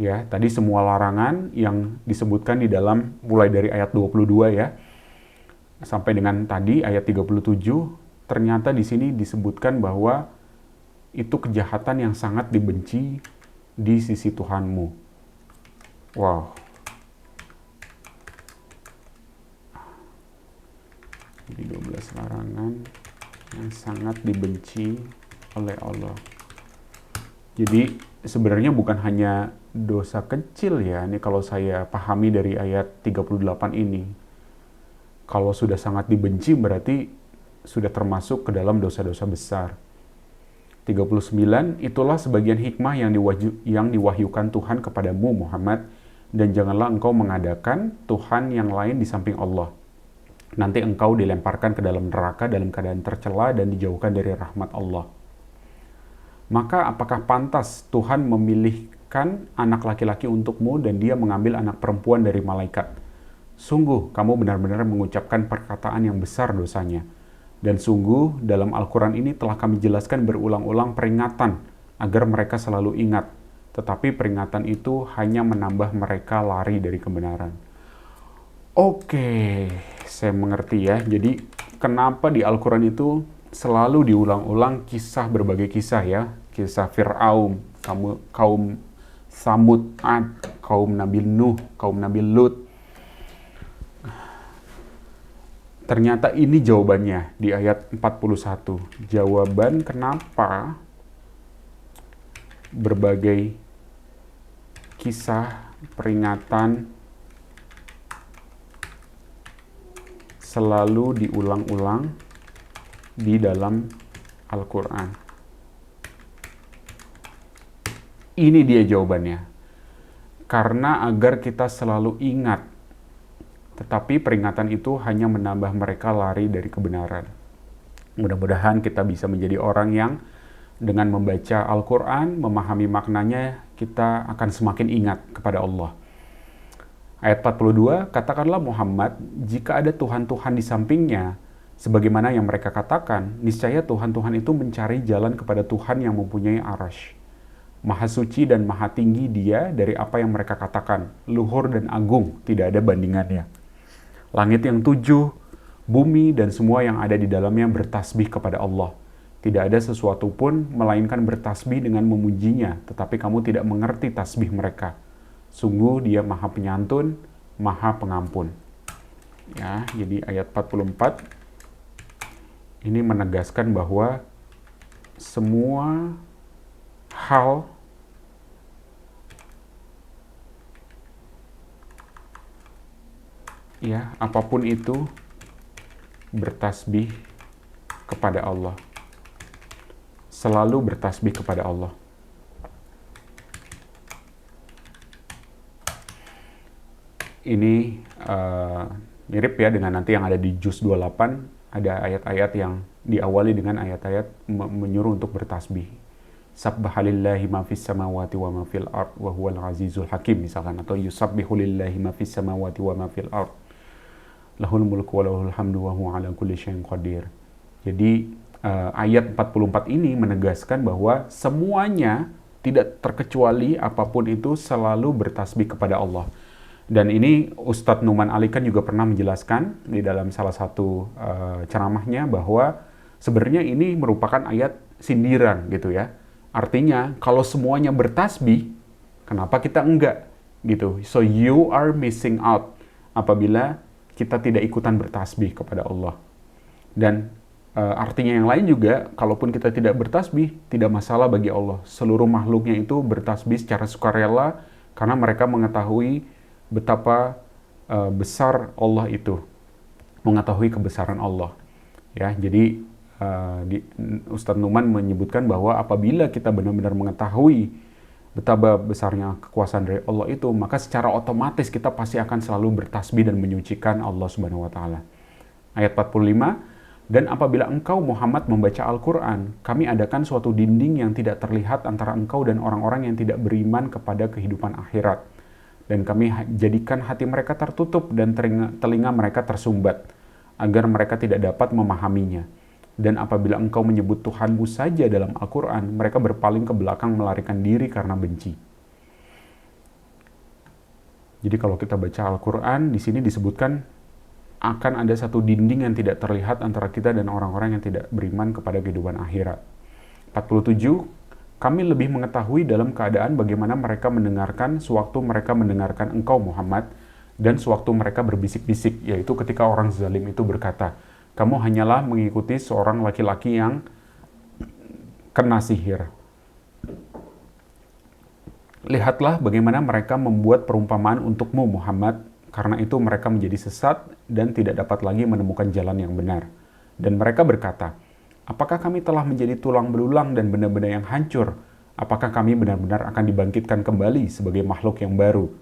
S1: Ya, tadi semua larangan yang disebutkan di dalam mulai dari ayat 22 ya, sampai dengan tadi ayat 37, ternyata di sini disebutkan bahwa itu kejahatan yang sangat dibenci di sisi Tuhanmu. Wow. Jadi 12 larangan yang sangat dibenci oleh Allah. Jadi sebenarnya bukan hanya dosa kecil ya, ini kalau saya pahami dari ayat 38 ini. Kalau sudah sangat dibenci berarti sudah termasuk ke dalam dosa-dosa besar. 39, itulah sebagian hikmah yang diwahyukan Tuhan kepadamu Muhammad, dan janganlah engkau mengadakan Tuhan yang lain di samping Allah. Nanti engkau dilemparkan ke dalam neraka dalam keadaan tercela dan dijauhkan dari rahmat Allah. Maka apakah pantas Tuhan memilihkan anak laki-laki untukmu dan dia mengambil anak perempuan dari malaikat? Sungguh kamu benar-benar mengucapkan perkataan yang besar dosanya. Dan sungguh dalam Al-Quran ini telah kami jelaskan berulang-ulang peringatan agar mereka selalu ingat. Tetapi peringatan itu hanya menambah mereka lari dari kebenaran. Oke, saya mengerti ya. Jadi kenapa di Al-Quran itu selalu diulang-ulang berbagai kisah ya. Kisah Fir'aun, kaum Samud, Ad, kaum Nabi Nuh, kaum Nabi Lut. Ternyata ini jawabannya di ayat 41. Jawaban kenapa berbagai kisah peringatan selalu diulang-ulang di dalam Al-Quran. Ini dia jawabannya. Karena agar kita selalu ingat. Tetapi peringatan itu hanya menambah mereka lari dari kebenaran. Mudah-mudahan kita bisa menjadi orang yang dengan membaca Al-Quran, memahami maknanya, kita akan semakin ingat kepada Allah. Ayat 42, katakanlah Muhammad, jika ada Tuhan-Tuhan di sampingnya, sebagaimana yang mereka katakan, niscaya Tuhan-Tuhan itu mencari jalan kepada Tuhan yang mempunyai arash. Maha suci dan maha tinggi dia dari apa yang mereka katakan, luhur dan agung, tidak ada bandingannya. Langit yang 7, bumi dan semua yang ada di dalamnya bertasbih kepada Allah. Tidak ada sesuatu pun melainkan bertasbih dengan memujinya, tetapi kamu tidak mengerti tasbih mereka. Sungguh dia maha penyantun, maha pengampun. Ya, jadi ayat 44 ini menegaskan bahwa semua hal ya, apapun itu bertasbih kepada Allah. Selalu bertasbih kepada Allah. Ini mirip ya dengan nanti yang ada di Juz 28, ada ayat-ayat yang diawali dengan ayat-ayat menyuruh untuk bertasbih. Sabbaha lillahi ma fis samawati wa ma fil ard wa huwal azizul hakim misalkan, atau yusabbihu lillahi ma fis samawati wa ma fil ard lahul mulku wa lahul hamdu wa huwa ala kulli syai'in qadir. Jadi ayat 44 ini menegaskan bahwa semuanya tidak terkecuali apapun itu selalu bertasbih kepada Allah. Dan ini Ustadz Numan Alikan juga pernah menjelaskan di dalam salah satu ceramahnya bahwa sebenarnya ini merupakan ayat sindiran gitu ya. Artinya kalau semuanya bertasbih, kenapa kita enggak gitu? So you are missing out apabila kita tidak ikutan bertasbih kepada Allah. Dan artinya yang lain juga, kalaupun kita tidak bertasbih, tidak masalah bagi Allah. Seluruh makhluknya itu bertasbih secara sukarela karena mereka mengetahui betapa besar Allah itu, mengetahui kebesaran Allah. Ya, jadi Ustadz Numan menyebutkan bahwa apabila kita benar-benar mengetahui betapa besarnya kekuasaan dari Allah itu, maka secara otomatis kita pasti akan selalu bertasbih dan menyucikan Allah Subhanahu wa taala. Ayat 45, Dan apabila engkau Muhammad membaca Al-Quran, kami adakan suatu dinding yang tidak terlihat antara engkau dan orang-orang yang tidak beriman kepada kehidupan akhirat. Dan kami jadikan hati mereka tertutup dan telinga mereka tersumbat, agar mereka tidak dapat memahaminya. Dan apabila engkau menyebut Tuhanmu saja dalam Al-Quran, mereka berpaling ke belakang melarikan diri karena benci. Jadi kalau kita baca Al-Quran, di sini disebutkan akan ada satu dinding yang tidak terlihat antara kita dan orang-orang yang tidak beriman kepada kehidupan akhirat. 47. Kami lebih mengetahui dalam keadaan bagaimana mereka mendengarkan sewaktu mereka mendengarkan engkau Muhammad dan sewaktu mereka berbisik-bisik, yaitu ketika orang zalim itu berkata, kamu hanyalah mengikuti seorang laki-laki yang kena sihir. Lihatlah bagaimana mereka membuat perumpamaan untukmu Muhammad, karena itu mereka menjadi sesat dan tidak dapat lagi menemukan jalan yang benar. Dan mereka berkata, apakah kami telah menjadi tulang belulang dan benda-benda yang hancur? Apakah kami benar-benar akan dibangkitkan kembali sebagai makhluk yang baru?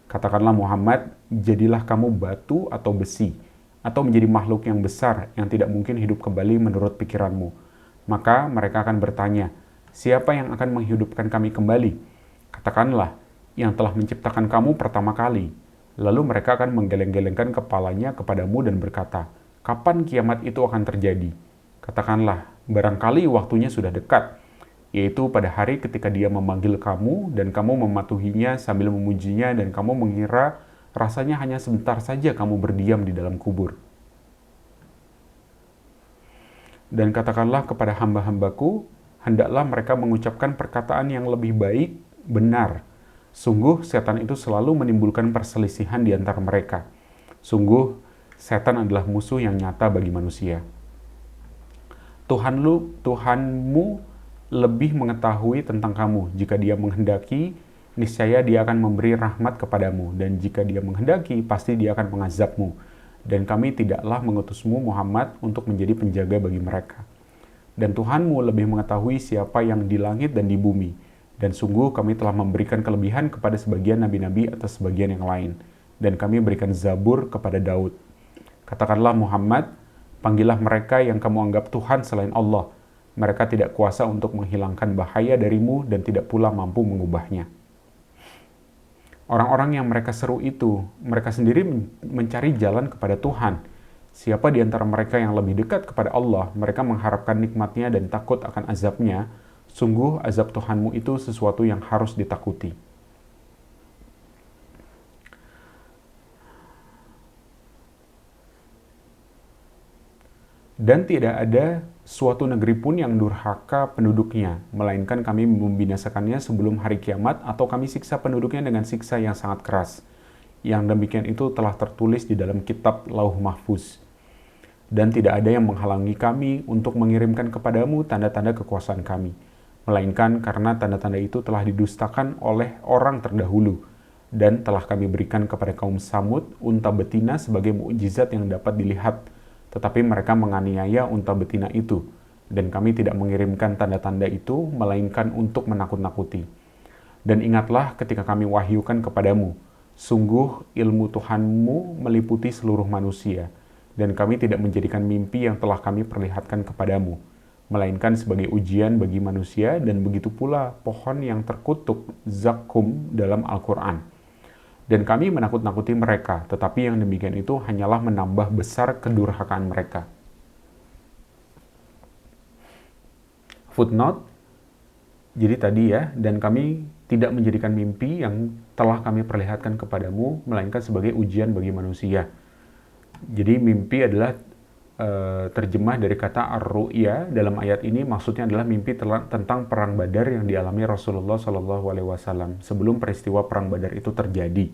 S1: Katakanlah Muhammad, jadilah kamu batu atau besi, atau menjadi makhluk yang besar yang tidak mungkin hidup kembali menurut pikiranmu. Maka mereka akan bertanya, siapa yang akan menghidupkan kami kembali? Katakanlah, yang telah menciptakan kamu pertama kali. Lalu mereka akan menggeleng-gelengkan kepalanya kepadamu dan berkata, kapan kiamat itu akan terjadi? Katakanlah, barangkali waktunya sudah dekat, yaitu pada hari ketika dia memanggil kamu dan kamu mematuhinya sambil memujinya dan kamu mengira rasanya hanya sebentar saja kamu berdiam di dalam kubur. Dan katakanlah kepada hamba-hambaku, hendaklah mereka mengucapkan perkataan yang lebih baik, benar. Sungguh setan itu selalu menimbulkan perselisihan di antara mereka. Sungguh setan adalah musuh yang nyata bagi manusia. Tuhanmu lebih mengetahui tentang kamu. Jika dia menghendaki, niscaya dia akan memberi rahmat kepadamu. Dan jika dia menghendaki, pasti dia akan mengazabmu. Dan kami tidaklah mengutusmu Muhammad untuk menjadi penjaga bagi mereka. Dan Tuhanmu lebih mengetahui siapa yang di langit dan di bumi. Dan sungguh kami telah memberikan kelebihan kepada sebagian nabi-nabi atas sebagian yang lain. Dan kami berikan Zabur kepada Daud. Katakanlah Muhammad, panggillah mereka yang kamu anggap Tuhan selain Allah. Mereka tidak kuasa untuk menghilangkan bahaya darimu dan tidak pula mampu mengubahnya. Orang-orang yang mereka seru itu, mereka sendiri mencari jalan kepada Tuhan. Siapa di antara mereka yang lebih dekat kepada Allah, mereka mengharapkan nikmatnya dan takut akan azabnya. Sungguh azab Tuhanmu itu sesuatu yang harus ditakuti. Dan tidak ada suatu negeri pun yang durhaka penduduknya, melainkan kami membinasakannya sebelum hari kiamat atau kami siksa penduduknya dengan siksa yang sangat keras. Yang demikian itu telah tertulis di dalam kitab Lauh Mahfuz. Dan tidak ada yang menghalangi kami untuk mengirimkan kepadamu tanda-tanda kekuasaan kami, melainkan karena tanda-tanda itu telah didustakan oleh orang terdahulu, dan telah kami berikan kepada kaum Samud unta betina sebagai mukjizat yang dapat dilihat, tetapi mereka menganiaya unta betina itu, dan kami tidak mengirimkan tanda-tanda itu, melainkan untuk menakut-nakuti. Dan ingatlah ketika kami wahyukan kepadamu, sungguh ilmu Tuhanmu meliputi seluruh manusia, dan kami tidak menjadikan mimpi yang telah kami perlihatkan kepadamu, melainkan sebagai ujian bagi manusia, dan begitu pula pohon yang terkutuk zakum dalam Al-Quran. Dan kami menakut-nakuti mereka, tetapi yang demikian itu hanyalah menambah besar kedurhakaan mereka. Footnote, jadi tadi ya, dan kami tidak menjadikan mimpi yang telah kami perlihatkan kepadamu, melainkan sebagai ujian bagi manusia. Jadi mimpi adalah terjemah dari kata ar-ru'ya. Dalam ayat ini maksudnya adalah mimpi tentang perang Badar yang dialami Rasulullah SAW sebelum peristiwa perang Badar itu terjadi.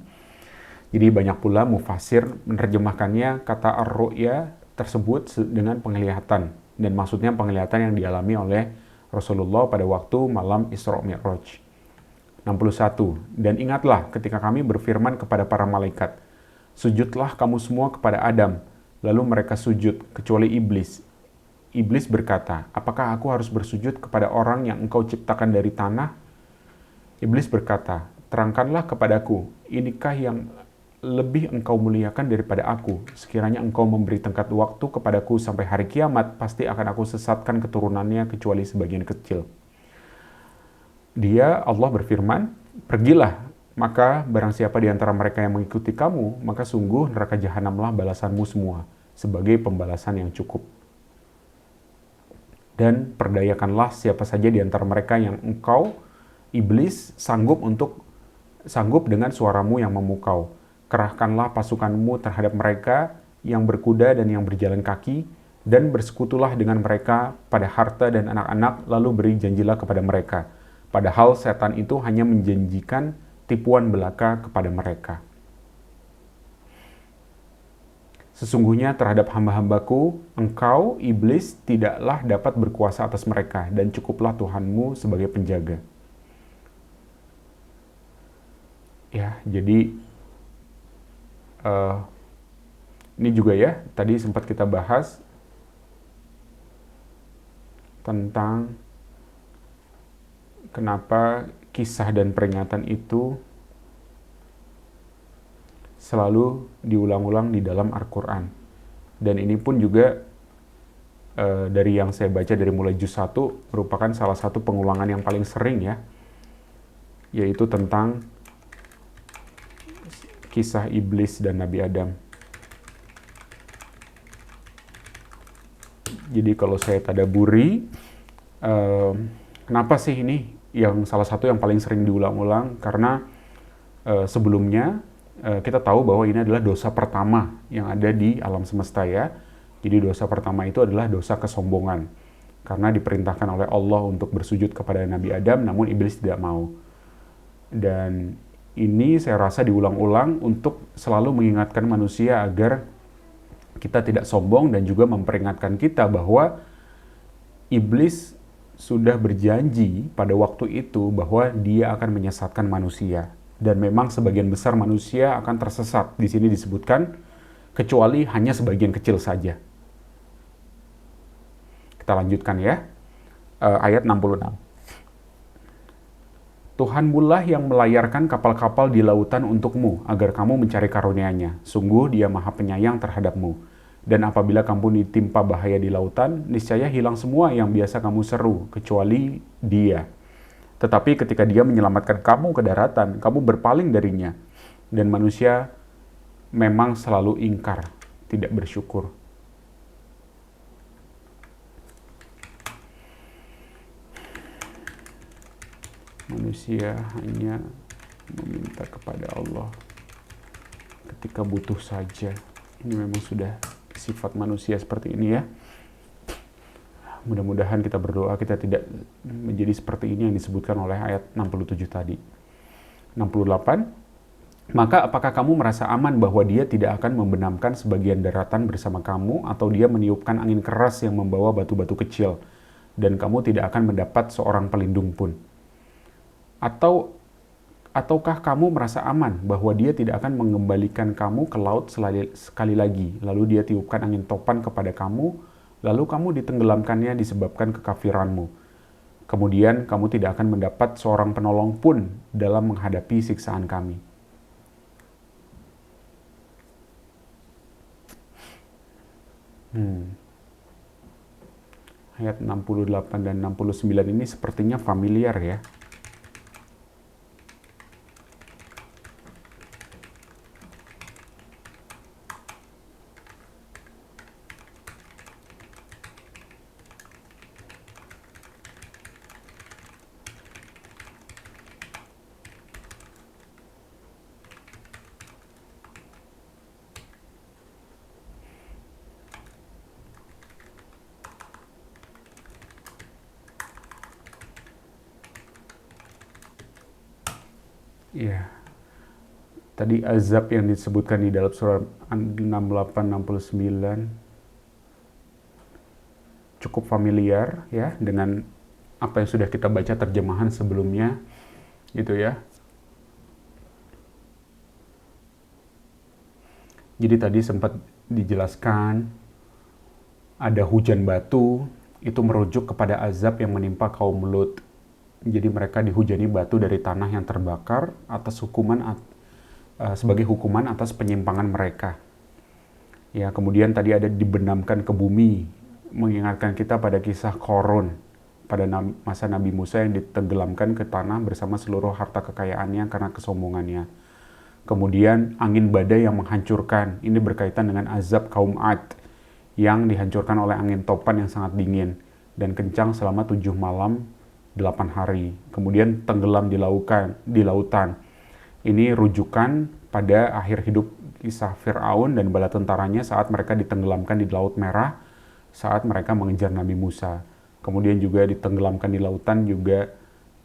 S1: Jadi banyak pula mufassir menerjemahkannya kata ar-ru'ya tersebut dengan penglihatan, dan maksudnya penglihatan yang dialami oleh Rasulullah pada waktu malam Isra Mi'raj. 61. Dan ingatlah ketika kami berfirman kepada para malaikat, sujudlah kamu semua kepada Adam. Lalu mereka sujud, kecuali iblis. Iblis berkata, apakah aku harus bersujud kepada orang yang engkau ciptakan dari tanah? Iblis berkata, terangkanlah kepadaku, inikah yang lebih engkau muliakan daripada aku. Sekiranya engkau memberi tenggat waktu kepadaku sampai hari kiamat, pasti akan aku sesatkan keturunannya kecuali sebagian kecil. Allah berfirman, pergilah, maka barang siapa di antara mereka yang mengikuti kamu, maka sungguh neraka jahanamlah balasanmu semua, sebagai pembalasan yang cukup. Dan perdayakanlah siapa saja di antara mereka yang engkau, iblis, sanggup dengan suaramu yang memukau. Kerahkanlah pasukanmu terhadap mereka yang berkuda dan yang berjalan kaki, dan bersekutulah dengan mereka pada harta dan anak-anak, lalu beri janjilah kepada mereka. Padahal setan itu hanya menjanjikan tipuan belaka kepada mereka. Sesungguhnya terhadap hamba-hambaku, engkau, iblis, tidaklah dapat berkuasa atas mereka, dan cukuplah Tuhanmu sebagai penjaga. Ya, jadi ini juga ya, tadi sempat kita bahas tentang kenapa kisah dan peringatan itu selalu diulang-ulang di dalam Al-Quran. Dan ini pun juga dari yang saya baca dari mulai juz 1 merupakan salah satu pengulangan yang paling sering ya, yaitu tentang kisah iblis dan Nabi Adam. Jadi kalau saya tadaburi, kenapa sih ini yang salah satu yang paling sering diulang-ulang? Karena sebelumnya kita tahu bahwa ini adalah dosa pertama yang ada di alam semesta ya. Jadi dosa pertama itu adalah dosa kesombongan. Karena diperintahkan oleh Allah untuk bersujud kepada Nabi Adam, namun iblis tidak mau. Dan ini saya rasa diulang-ulang untuk selalu mengingatkan manusia agar kita tidak sombong, dan juga memperingatkan kita bahwa iblis sudah berjanji pada waktu itu bahwa dia akan menyesatkan manusia. Dan memang sebagian besar manusia akan tersesat. Di sini disebutkan, kecuali hanya sebagian kecil saja. Kita lanjutkan ya. Ayat 66. Tuhanmulah yang melayarkan kapal-kapal di lautan untukmu, agar kamu mencari karunia-Nya. Sungguh Dia Maha Penyayang terhadapmu. Dan apabila kamu ditimpa bahaya di lautan, niscaya hilang semua yang biasa kamu seru, kecuali Dia. Tetapi ketika Dia menyelamatkan kamu ke daratan, kamu berpaling darinya. Dan manusia memang selalu ingkar, tidak bersyukur. Manusia hanya meminta kepada Allah ketika butuh saja. Ini memang sudah sifat manusia seperti ini ya. Mudah-mudahan kita berdoa kita tidak menjadi seperti ini yang disebutkan oleh ayat 67 tadi. 68. Maka apakah kamu merasa aman bahwa Dia tidak akan membenamkan sebagian daratan bersama kamu, atau Dia meniupkan angin keras yang membawa batu-batu kecil, dan kamu tidak akan mendapat seorang pelindung pun? Ataukah kamu merasa aman bahwa Dia tidak akan mengembalikan kamu ke laut sekali lagi, lalu Dia tiupkan angin topan kepada kamu, lalu kamu ditenggelamkannya disebabkan kekafiranmu. Kemudian kamu tidak akan mendapat seorang penolong pun dalam menghadapi siksaan kami. Ayat 68 dan 69 ini sepertinya familiar ya. Ya, tadi azab yang disebutkan di dalam surah 68-69 cukup familiar ya dengan apa yang sudah kita baca terjemahan sebelumnya, gitu ya. Jadi tadi sempat dijelaskan ada hujan batu, itu merujuk kepada azab yang menimpa kaum Lut. Jadi mereka dihujani batu dari tanah yang terbakar atas hukuman sebagai hukuman atas penyimpangan mereka. Ya, kemudian tadi ada dibenamkan ke bumi, mengingatkan kita pada kisah Korun pada masa Nabi Musa yang ditenggelamkan ke tanah bersama seluruh harta kekayaannya karena kesombongannya. Kemudian angin badai yang menghancurkan, ini berkaitan dengan azab kaum Ad yang dihancurkan oleh angin topan yang sangat dingin dan kencang selama 7 malam 8 hari. Kemudian tenggelam di lautan. Ini rujukan pada akhir hidup kisah Fir'aun dan bala tentaranya saat mereka ditenggelamkan di Laut Merah saat mereka mengejar Nabi Musa. Kemudian juga ditenggelamkan di lautan juga,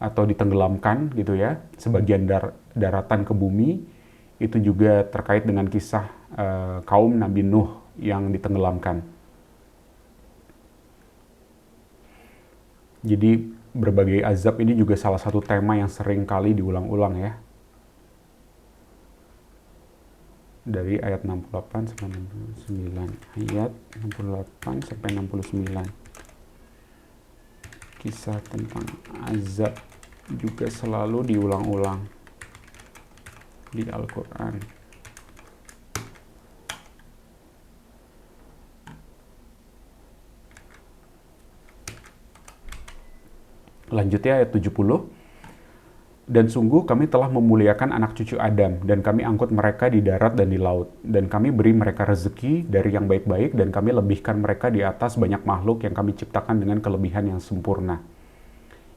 S1: atau ditenggelamkan gitu ya, sebagian daratan ke bumi. Itu juga terkait dengan kisah kaum Nabi Nuh yang ditenggelamkan. Jadi berbagai azab ini juga salah satu tema yang sering kali diulang-ulang ya. Dari ayat 68 sampai 69. Ayat 68 sampai 69. Kisah tentang azab juga selalu diulang-ulang di Al-Quran. Lanjutnya ayat 70. Dan sungguh kami telah memuliakan anak cucu Adam, dan kami angkut mereka di darat dan di laut. Dan kami beri mereka rezeki dari yang baik-baik, dan kami lebihkan mereka di atas banyak makhluk yang kami ciptakan dengan kelebihan yang sempurna.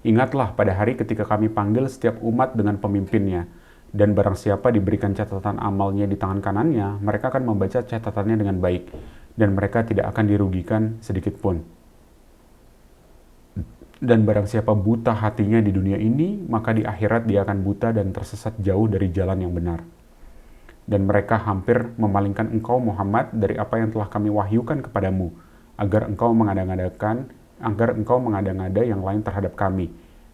S1: Ingatlah pada hari ketika kami panggil setiap umat dengan pemimpinnya, dan barang siapa diberikan catatan amalnya di tangan kanannya, mereka akan membaca catatannya dengan baik, dan mereka tidak akan dirugikan sedikit pun. Dan barang siapa buta hatinya di dunia ini, maka di akhirat dia akan buta dan tersesat jauh dari jalan yang benar. Dan mereka hampir memalingkan engkau Muhammad dari apa yang telah kami wahyukan kepadamu, agar engkau mengada-ngada yang lain terhadap kami.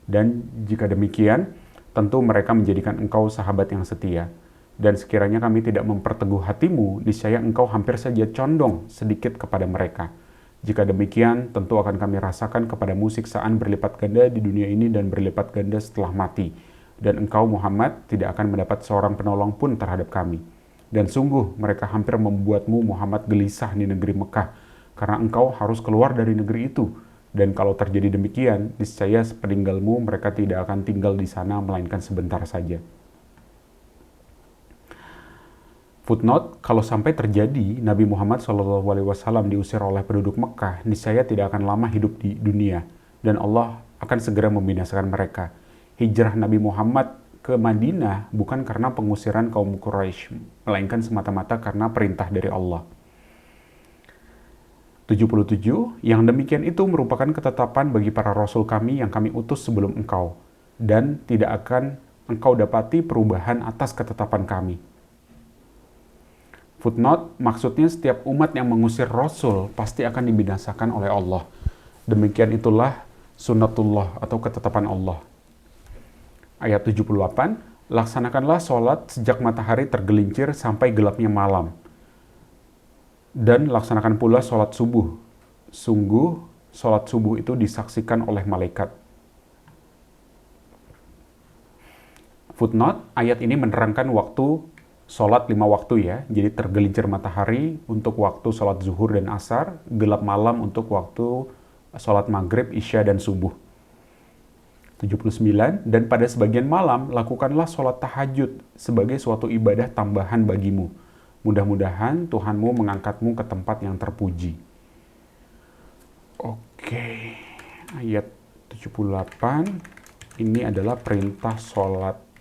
S1: Dan jika demikian, tentu mereka menjadikan engkau sahabat yang setia. Dan sekiranya kami tidak memperteguh hatimu, niscaya engkau hampir saja condong sedikit kepada mereka. Jika demikian, tentu akan kami rasakan kepadamu siksaan berlipat ganda di dunia ini dan berlipat ganda setelah mati. Dan engkau Muhammad tidak akan mendapat seorang penolong pun terhadap kami. Dan sungguh mereka hampir membuatmu Muhammad gelisah di negeri Mekah, karena engkau harus keluar dari negeri itu. Dan kalau terjadi demikian, niscaya sepeninggalmu mereka tidak akan tinggal di sana melainkan sebentar saja. Footnote, kalau sampai terjadi Nabi Muhammad SAW diusir oleh penduduk Mekah, niscaya tidak akan lama hidup di dunia, dan Allah akan segera membinasakan mereka. Hijrah Nabi Muhammad ke Madinah bukan karena pengusiran kaum Quraisy, melainkan semata-mata karena perintah dari Allah. 77, yang demikian itu merupakan ketetapan bagi para rasul kami yang kami utus sebelum engkau, dan tidak akan engkau dapati perubahan atas ketetapan kami. Footnote, maksudnya setiap umat yang mengusir Rasul pasti akan dibinasakan oleh Allah. Demikian itulah sunnatullah atau ketetapan Allah. Ayat 78, laksanakanlah sholat sejak matahari tergelincir sampai gelapnya malam. Dan laksanakan pula sholat subuh. Sungguh, sholat subuh itu disaksikan oleh malaikat. Footnote, ayat ini menerangkan waktu sholat 5 waktu ya, jadi tergelincir matahari untuk waktu sholat zuhur dan asar, gelap malam untuk waktu sholat maghrib, isya, dan subuh. 79, dan pada sebagian malam, lakukanlah sholat tahajud sebagai suatu ibadah tambahan bagimu. Mudah-mudahan Tuhanmu mengangkatmu ke tempat yang terpuji. Oke, ayat 78, ini adalah perintah sholat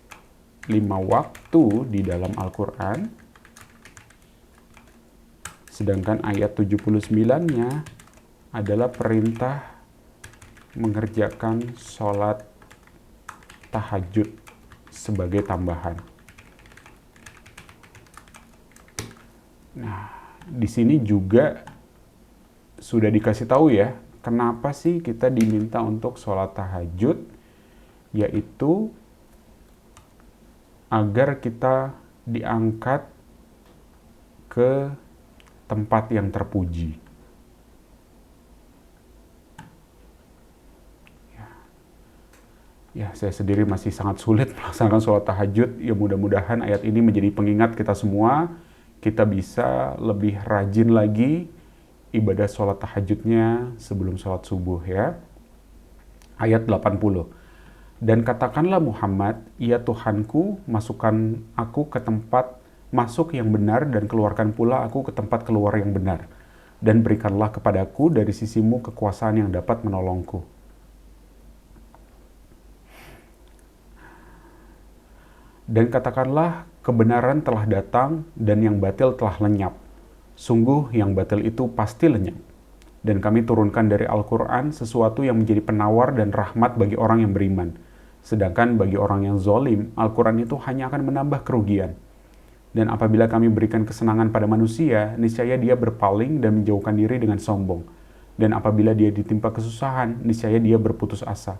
S1: 5 waktu di dalam Al-Quran. Sedangkan ayat 79-nya adalah perintah mengerjakan sholat tahajud sebagai tambahan. Nah, di sini juga sudah dikasih tahu ya, kenapa sih kita diminta untuk sholat tahajud, yaitu agar kita diangkat ke tempat yang terpuji. Ya, saya sendiri masih sangat sulit melaksanakan sholat tahajud. Ya mudah-mudahan ayat ini menjadi pengingat kita semua. Kita bisa lebih rajin lagi ibadah sholat tahajudnya sebelum sholat subuh ya. Ayat 80. Dan katakanlah Muhammad, ya Tuhanku, masukkan aku ke tempat masuk yang benar dan keluarkan pula aku ke tempat keluar yang benar. Dan berikanlah kepadaku dari sisimu kekuasaan yang dapat menolongku. Dan katakanlah kebenaran telah datang dan yang batil telah lenyap. Sungguh yang batil itu pasti lenyap. Dan kami turunkan dari Al-Quran sesuatu yang menjadi penawar dan rahmat bagi orang yang beriman. Sedangkan bagi orang yang zolim, Al-Quran itu hanya akan menambah kerugian. Dan apabila kami berikan kesenangan pada manusia, niscaya dia berpaling dan menjauhkan diri dengan sombong. Dan apabila dia ditimpa kesusahan, niscaya dia berputus asa.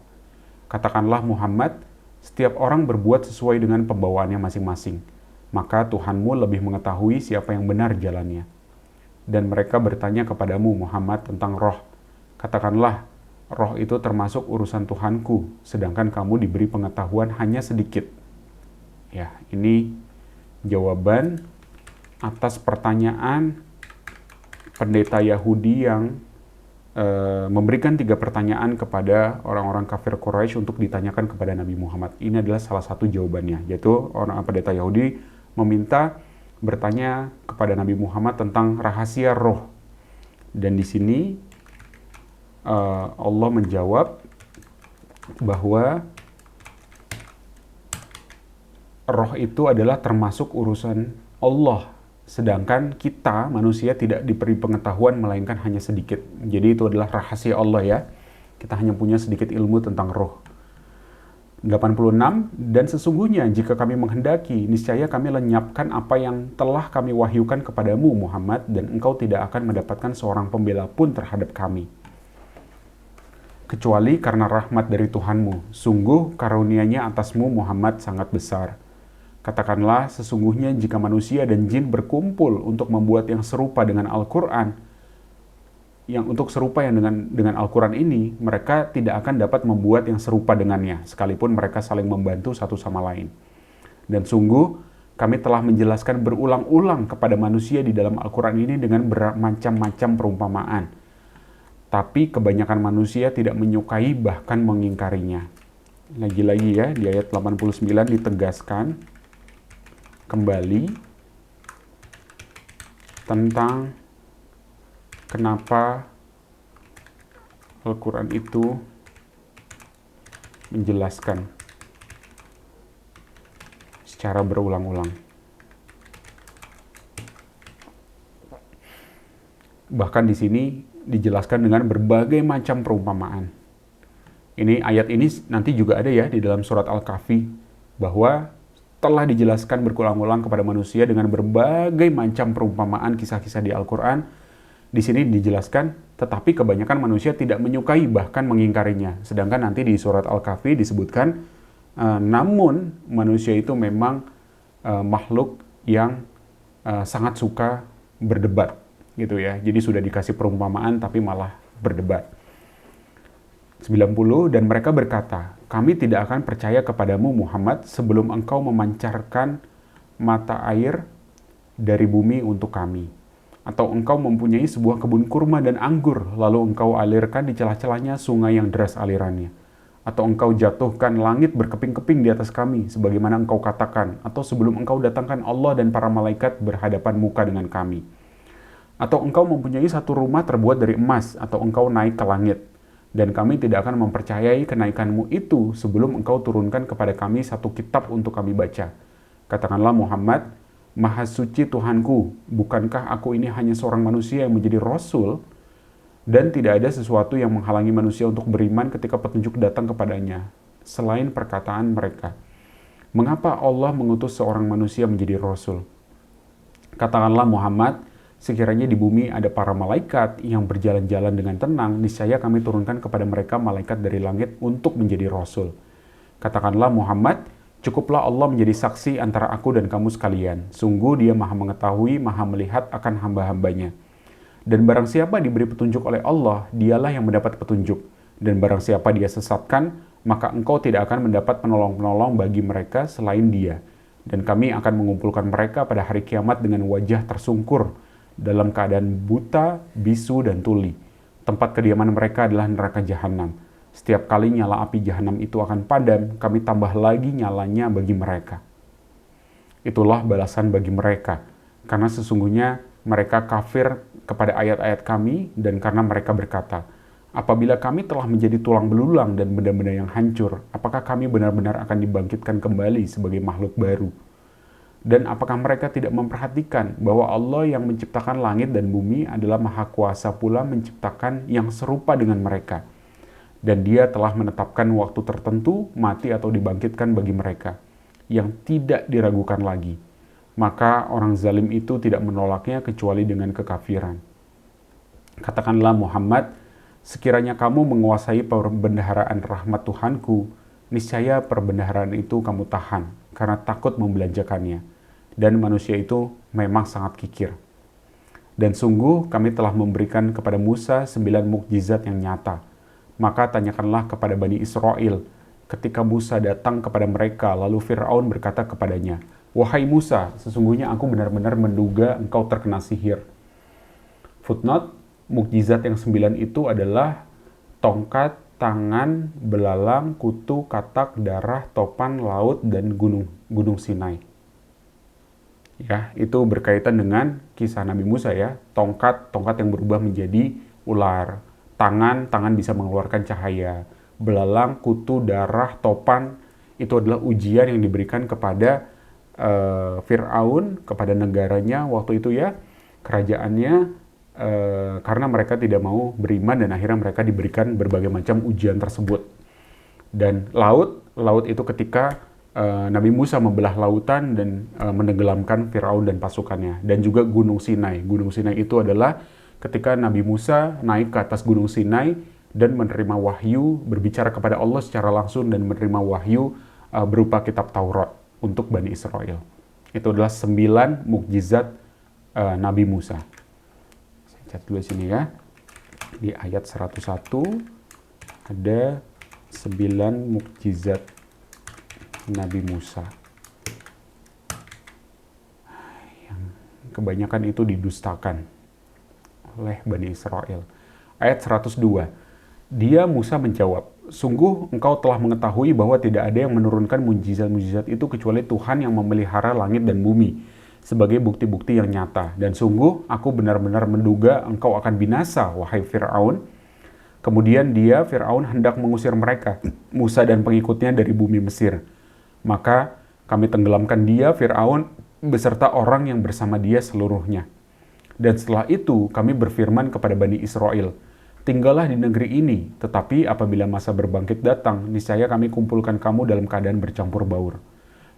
S1: Katakanlah Muhammad, setiap orang berbuat sesuai dengan pembawaannya masing-masing. Maka Tuhanmu lebih mengetahui siapa yang benar jalannya. Dan mereka bertanya kepadamu Muhammad tentang roh. Katakanlah, roh itu termasuk urusan Tuhanku, sedangkan kamu diberi pengetahuan hanya sedikit. Ya, ini jawaban atas pertanyaan pendeta Yahudi yang memberikan 3 pertanyaan kepada orang-orang kafir Quraisy untuk ditanyakan kepada Nabi Muhammad. Ini adalah salah satu jawabannya, yaitu orang pendeta Yahudi meminta bertanya kepada Nabi Muhammad tentang rahasia roh. Dan di sini Allah menjawab bahwa roh itu adalah termasuk urusan Allah, sedangkan kita manusia tidak diberi pengetahuan melainkan hanya sedikit. Jadi itu adalah rahasia Allah ya. Kita hanya punya sedikit ilmu tentang roh. 86. Dan sesungguhnya jika kami menghendaki, niscaya kami lenyapkan apa yang telah kami wahyukan kepadamu Muhammad, dan engkau tidak akan mendapatkan seorang pembela pun terhadap kami. Kecuali karena rahmat dari Tuhanmu. Sungguh karunia-Nya atasmu Muhammad sangat besar. Katakanlah, sesungguhnya jika manusia dan jin berkumpul untuk membuat yang serupa dengan Al-Quran, dengan Al-Quran ini, mereka tidak akan dapat membuat yang serupa dengannya, sekalipun mereka saling membantu satu sama lain. Dan sungguh, kami telah menjelaskan berulang-ulang kepada manusia di dalam Al-Quran ini dengan bermacam-macam perumpamaan. Tapi kebanyakan manusia tidak menyukai bahkan mengingkarinya. Lagi-lagi ya, di ayat 89 ditegaskan kembali tentang kenapa Al-Quran itu menjelaskan secara berulang-ulang. Bahkan di sini dijelaskan dengan berbagai macam perumpamaan. Ayat ini nanti juga ada ya di dalam surat Al-Kahfi, bahwa telah dijelaskan berulang-ulang kepada manusia dengan berbagai macam perumpamaan kisah-kisah di Al-Quran. Di sini dijelaskan, tetapi kebanyakan manusia tidak menyukai bahkan mengingkarinya. Sedangkan nanti di surat Al-Kahfi disebutkan, namun manusia itu memang makhluk yang sangat suka berdebat, gitu ya. Jadi sudah dikasih perumpamaan tapi malah berdebat. 90. Dan mereka berkata, kami tidak akan percaya kepadamu Muhammad sebelum engkau memancarkan mata air dari bumi untuk kami, atau engkau mempunyai sebuah kebun kurma dan anggur, lalu engkau alirkan di celah-celahnya sungai yang deras alirannya, atau engkau jatuhkan langit berkeping-keping di atas kami sebagaimana engkau katakan, atau sebelum engkau datangkan Allah dan para malaikat berhadapan muka dengan kami, atau engkau mempunyai satu rumah terbuat dari emas, atau engkau naik ke langit. Dan kami tidak akan mempercayai kenaikanmu itu sebelum engkau turunkan kepada kami satu kitab untuk kami baca. Katakanlah Muhammad, Maha Suci Tuhanku, bukankah aku ini hanya seorang manusia yang menjadi Rasul? Dan tidak ada sesuatu yang menghalangi manusia untuk beriman ketika petunjuk datang kepadanya, selain perkataan mereka. Mengapa Allah mengutus seorang manusia menjadi Rasul? Katakanlah Muhammad, sekiranya di bumi ada para malaikat yang berjalan-jalan dengan tenang, niscaya kami turunkan kepada mereka malaikat dari langit untuk menjadi Rasul. Katakanlah Muhammad, cukuplah Allah menjadi saksi antara aku dan kamu sekalian. Sungguh Dia Maha mengetahui, Maha melihat akan hamba-hambanya. Dan barang siapa diberi petunjuk oleh Allah, dialah yang mendapat petunjuk. Dan barang siapa Dia sesatkan, maka engkau tidak akan mendapat penolong-penolong bagi mereka selain Dia. Dan kami akan mengumpulkan mereka pada hari kiamat dengan wajah tersungkur, dalam keadaan buta, bisu, dan tuli. Tempat kediaman mereka adalah neraka jahanam. Setiap kali nyala api jahanam itu akan padam, kami tambah lagi nyalanya bagi mereka. Itulah balasan bagi mereka, karena sesungguhnya mereka kafir kepada ayat-ayat kami, dan karena mereka berkata, apabila kami telah menjadi tulang belulang dan benda-benda yang hancur, apakah kami benar-benar akan dibangkitkan kembali sebagai makhluk baru? Dan apakah mereka tidak memperhatikan bahwa Allah yang menciptakan langit dan bumi adalah maha kuasa pula menciptakan yang serupa dengan mereka. Dan Dia telah menetapkan waktu tertentu mati atau dibangkitkan bagi mereka, yang tidak diragukan lagi. Maka orang zalim itu tidak menolaknya kecuali dengan kekafiran. Katakanlah Muhammad, sekiranya kamu menguasai perbendaharaan rahmat Tuhanku, niscaya perbendaharaan itu kamu tahan, karena takut membelanjakannya. Dan manusia itu memang sangat kikir. Dan sungguh kami telah memberikan kepada Musa 9 mukjizat yang nyata. Maka tanyakanlah kepada Bani Israel, ketika Musa datang kepada mereka, lalu Fir'aun berkata kepadanya, wahai Musa, sesungguhnya aku benar-benar menduga engkau terkena sihir. Footnote, mukjizat yang 9 itu adalah tongkat, tangan, belalang, kutu, katak, darah, topan, laut, dan gunung Sinai. Ya, itu berkaitan dengan kisah Nabi Musa ya. Tongkat yang berubah menjadi ular. Tangan bisa mengeluarkan cahaya. Belalang, kutu, darah, topan, itu adalah ujian yang diberikan kepada Fir'aun, kepada negaranya waktu itu ya, kerajaannya, karena mereka tidak mau beriman dan akhirnya mereka diberikan berbagai macam ujian tersebut. Dan laut itu ketika Nabi Musa membelah lautan dan menenggelamkan Fir'aun dan pasukannya. Dan juga Gunung Sinai itu adalah ketika Nabi Musa naik ke atas Gunung Sinai dan menerima wahyu, berbicara kepada Allah secara langsung dan menerima wahyu berupa kitab Taurat untuk Bani Israel. Itu adalah 9 mukjizat Nabi Musa. Cat dulu sini ya. Di ayat 101 ada 9 mukjizat Nabi Musa. Yang kebanyakan itu didustakan oleh Bani Israel. Ayat 102. Dia Musa menjawab, sungguh engkau telah mengetahui bahwa tidak ada yang menurunkan mukjizat-mukjizat itu kecuali Tuhan yang memelihara langit dan bumi sebagai bukti-bukti yang nyata. Dan sungguh aku benar-benar menduga engkau akan binasa, wahai Fir'aun. Kemudian Fir'aun hendak mengusir mereka, Musa dan pengikutnya dari bumi Mesir. Maka kami tenggelamkan Fir'aun, beserta orang yang bersama dia seluruhnya. Dan setelah itu kami berfirman kepada Bani Israel, tinggallah di negeri ini, tetapi apabila masa berbangkit datang, niscaya kami kumpulkan kamu dalam keadaan bercampur baur.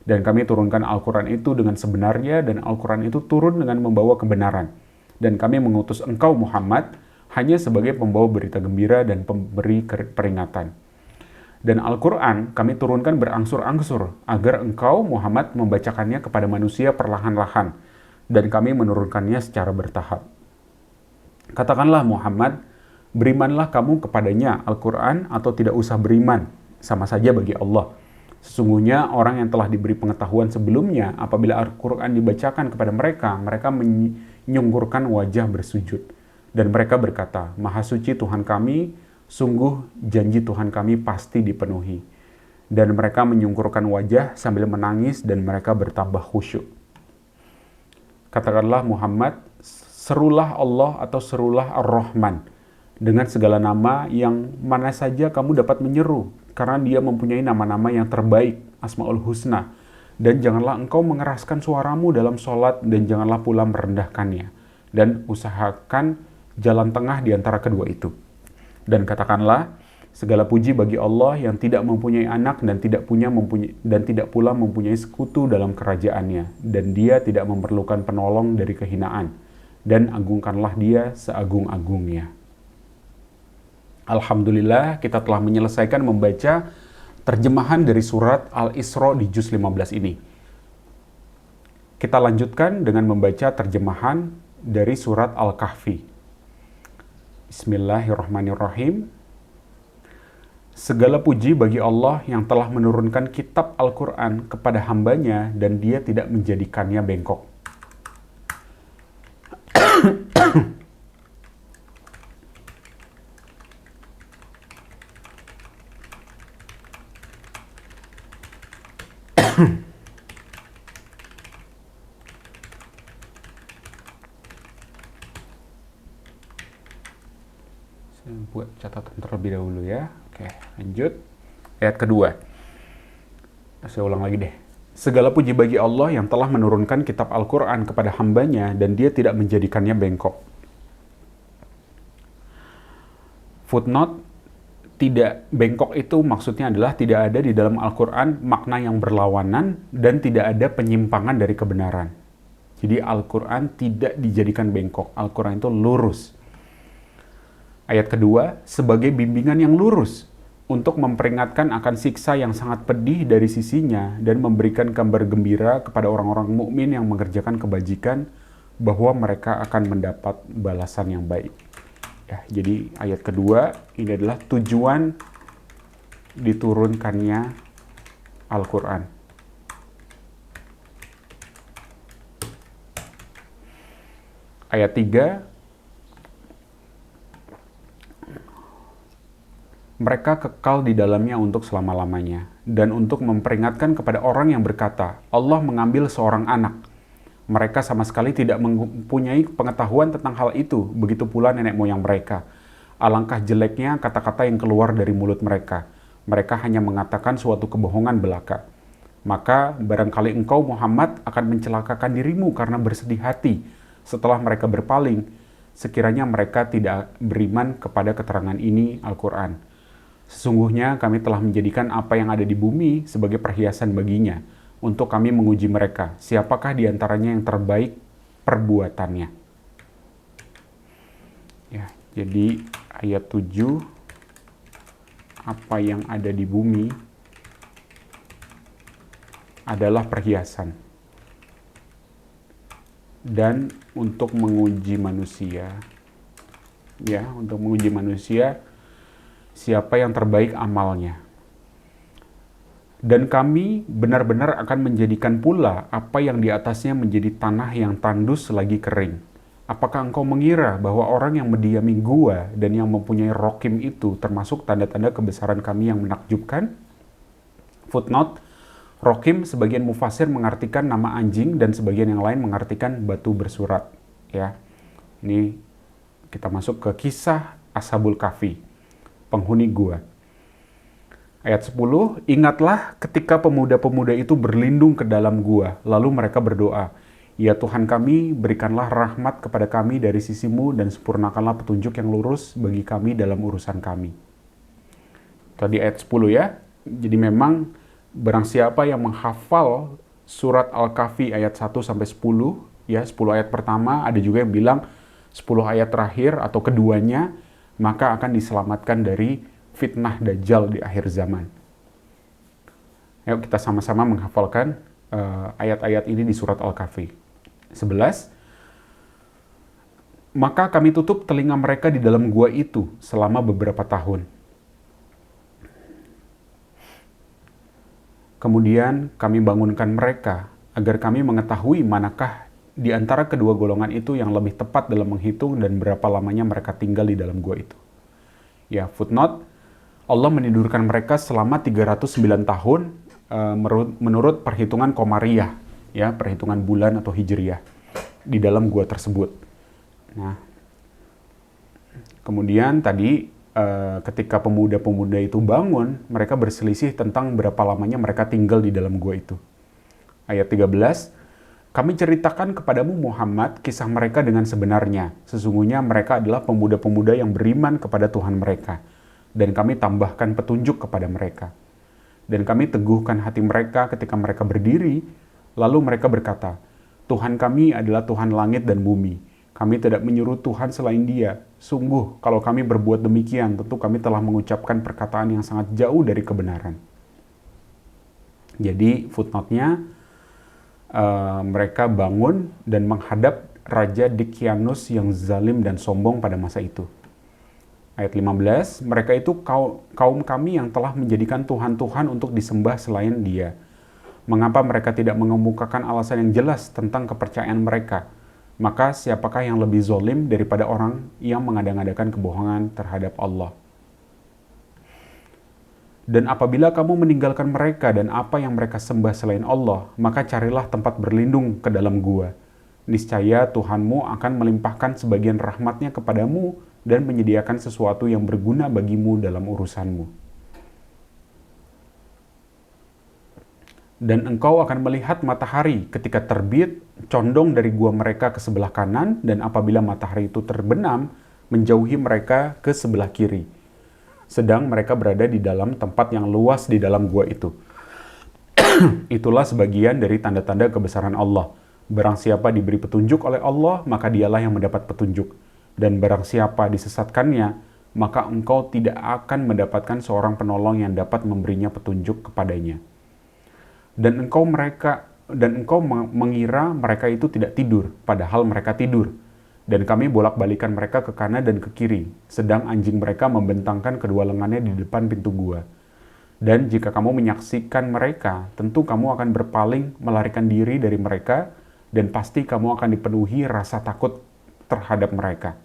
S1: Dan kami turunkan Al-Quran itu dengan sebenarnya, dan Al-Quran itu turun dengan membawa kebenaran. Dan kami mengutus engkau Muhammad hanya sebagai pembawa berita gembira dan pemberi peringatan. Dan Al-Quran kami turunkan berangsur-angsur, agar engkau Muhammad membacakannya kepada manusia perlahan-lahan, dan kami menurunkannya secara bertahap. Katakanlah Muhammad, berimanlah kamu kepadanya Al-Quran atau tidak usah beriman, sama saja bagi Allah. Sesungguhnya orang yang telah diberi pengetahuan sebelumnya, apabila Al-Quran dibacakan kepada mereka, mereka menyungkurkan wajah bersujud. Dan mereka berkata, Maha Suci Tuhan kami, sungguh janji Tuhan kami pasti dipenuhi. Dan mereka menyungkurkan wajah sambil menangis dan mereka bertambah khusyuk. Katakanlah Muhammad, serulah Allah atau serulah Ar-Rahman, dengan segala nama yang mana saja kamu dapat menyeru, karena dia mempunyai nama-nama yang terbaik, Asmaul Husna. Dan janganlah engkau mengeraskan suaramu dalam sholat, dan janganlah pula merendahkannya. Dan usahakan jalan tengah di antara kedua itu. Dan katakanlah, segala puji bagi Allah yang tidak mempunyai anak dan tidak pula mempunyai sekutu dalam kerajaannya. Dan dia tidak memerlukan penolong dari kehinaan. Dan agungkanlah dia seagung-agungnya. Alhamdulillah, kita telah menyelesaikan membaca terjemahan dari surat Al-Isra di juz 15 ini. Kita lanjutkan dengan membaca terjemahan dari surat Al-Kahfi. Bismillahirrahmanirrahim. Segala puji bagi Allah yang telah menurunkan kitab Al-Quran kepada hambanya dan dia tidak menjadikannya bengkok. Saya buat catatan terlebih dahulu ya. Oke, lanjut. Ayat kedua. Saya ulang lagi deh. Segala puji bagi Allah yang telah menurunkan kitab Al-Quran kepada hambanya dan dia tidak menjadikannya bengkok. Footnote, tidak bengkok itu maksudnya adalah tidak ada di dalam Al-Quran makna yang berlawanan dan tidak ada penyimpangan dari kebenaran. Jadi Al-Quran tidak dijadikan bengkok. Al-Quran itu lurus. Ayat kedua, sebagai bimbingan yang lurus untuk memperingatkan akan siksa yang sangat pedih dari sisinya dan memberikan kabar gembira kepada orang-orang mukmin yang mengerjakan kebajikan bahwa mereka akan mendapat balasan yang baik. Ya, jadi ayat kedua ini adalah tujuan diturunkannya Al-Quran. Ayat 3, mereka kekal di dalamnya untuk selama-lamanya, dan untuk memperingatkan kepada orang yang berkata, Allah mengambil seorang anak. Mereka sama sekali tidak mempunyai pengetahuan tentang hal itu, begitu pula nenek moyang mereka. Alangkah jeleknya kata-kata yang keluar dari mulut mereka. Mereka hanya mengatakan suatu kebohongan belaka. Maka barangkali engkau Muhammad akan mencelakakan dirimu karena bersedih hati setelah mereka berpaling, sekiranya mereka tidak beriman kepada keterangan ini, Al-Quran. Sesungguhnya kami telah menjadikan apa yang ada di bumi sebagai perhiasan baginya, untuk kami menguji mereka, siapakah di antaranya yang terbaik perbuatannya. Ya, jadi ayat 7, apa yang ada di bumi adalah perhiasan. Dan untuk menguji manusia, ya, untuk menguji manusia, siapa yang terbaik amalnya. Dan kami benar-benar akan menjadikan pula apa yang di atasnya menjadi tanah yang tandus selagi kering. Apakah engkau mengira bahwa orang yang mendiami gua dan yang mempunyai rokim itu termasuk tanda-tanda kebesaran kami yang menakjubkan? Footnote, rokim sebagian mufasir mengartikan nama anjing dan sebagian yang lain mengartikan batu bersurat. Ya, ini kita masuk ke kisah Ashabul Kahfi, penghuni gua. Ayat 10, ingatlah ketika pemuda-pemuda itu berlindung ke dalam gua, lalu mereka berdoa, ya Tuhan kami, berikanlah rahmat kepada kami dari sisimu dan sempurnakanlah petunjuk yang lurus bagi kami dalam urusan kami. Tadi ayat 10 ya, jadi memang barang siapa yang menghafal surat Al-Kahfi ayat 1-10, ya 10 ayat pertama, ada juga yang bilang 10 ayat terakhir atau keduanya, maka akan diselamatkan dari fitnah Dajjal di akhir zaman. Yuk kita sama-sama menghafalkan ayat-ayat ini di surat Al-Kahfi. 11. Maka kami tutup telinga mereka di dalam gua itu selama beberapa tahun. Kemudian kami bangunkan mereka agar kami mengetahui manakah di antara kedua golongan itu yang lebih tepat dalam menghitung dan berapa lamanya mereka tinggal di dalam gua itu. Ya, footnote, Allah menidurkan mereka selama 309 tahun menurut perhitungan Qamariyah, ya, perhitungan bulan atau Hijriyah di dalam gua tersebut. Nah, kemudian tadi ketika pemuda-pemuda itu bangun, mereka berselisih tentang berapa lamanya mereka tinggal di dalam gua itu. Ayat 13, kami ceritakan kepadamu Muhammad kisah mereka dengan sebenarnya. Sesungguhnya mereka adalah pemuda-pemuda yang beriman kepada Tuhan mereka. Dan kami tambahkan petunjuk kepada mereka. Dan kami teguhkan hati mereka ketika mereka berdiri, lalu mereka berkata, Tuhan kami adalah Tuhan langit dan bumi. Kami tidak menyuruh Tuhan selain Dia. Sungguh, kalau kami berbuat demikian, tentu kami telah mengucapkan perkataan yang sangat jauh dari kebenaran. Jadi, footnote-nya, mereka bangun dan menghadap Raja Dicyanus yang zalim dan sombong pada masa itu. Ayat 15, mereka itu kaum kami yang telah menjadikan Tuhan-Tuhan untuk disembah selain Dia. Mengapa mereka tidak mengemukakan alasan yang jelas tentang kepercayaan mereka? Maka siapakah yang lebih zolim daripada orang yang mengada-ngadakan kebohongan terhadap Allah? Dan apabila kamu meninggalkan mereka dan apa yang mereka sembah selain Allah, maka carilah tempat berlindung ke dalam gua. Niscaya Tuhanmu akan melimpahkan sebagian rahmatnya kepadamu dan menyediakan sesuatu yang berguna bagimu dalam urusanmu. Dan engkau akan melihat matahari ketika terbit, condong dari gua mereka ke sebelah kanan, dan apabila matahari itu terbenam, menjauhi mereka ke sebelah kiri. Sedang mereka berada di dalam tempat yang luas di dalam gua itu. Itulah sebagian dari tanda-tanda kebesaran Allah. Barang siapa diberi petunjuk oleh Allah, maka dialah yang mendapat petunjuk. Dan barang siapa disesatkannya, maka engkau tidak akan mendapatkan seorang penolong yang dapat memberinya petunjuk kepadanya. Dan engkau mengira mereka itu tidak tidur, padahal mereka tidur. Dan kami bolak-balikan mereka ke kanan dan ke kiri, sedang anjing mereka membentangkan kedua lengannya di depan pintu gua. Dan jika kamu menyaksikan mereka, tentu kamu akan berpaling melarikan diri dari mereka, dan pasti kamu akan dipenuhi rasa takut terhadap mereka.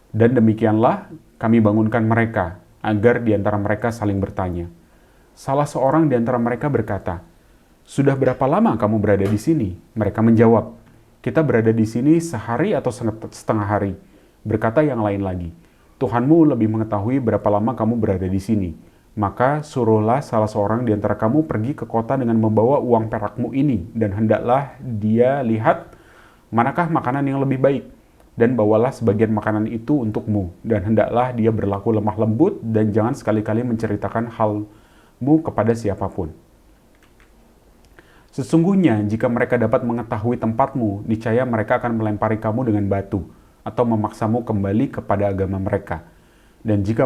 S1: Dan demikianlah kami bangunkan mereka, agar di antara mereka saling bertanya. Salah seorang di antara mereka berkata, "Sudah berapa lama kamu berada di sini?" Mereka menjawab, "Kita berada di sini sehari atau setengah hari." Berkata yang lain lagi, "Tuhanmu lebih mengetahui berapa lama kamu berada di sini. Maka suruhlah salah seorang di antara kamu pergi ke kota dengan membawa uang perakmu ini, dan hendaklah dia lihat manakah makanan yang lebih baik, dan bawalah sebagian makanan itu untukmu, dan hendaklah dia berlaku lemah lembut, dan jangan sekali-kali menceritakan halmu kepada siapapun. Sesungguhnya jika mereka dapat mengetahui tempatmu, niscaya mereka akan melempari kamu dengan batu, atau memaksamu kembali kepada agama mereka. Dan jika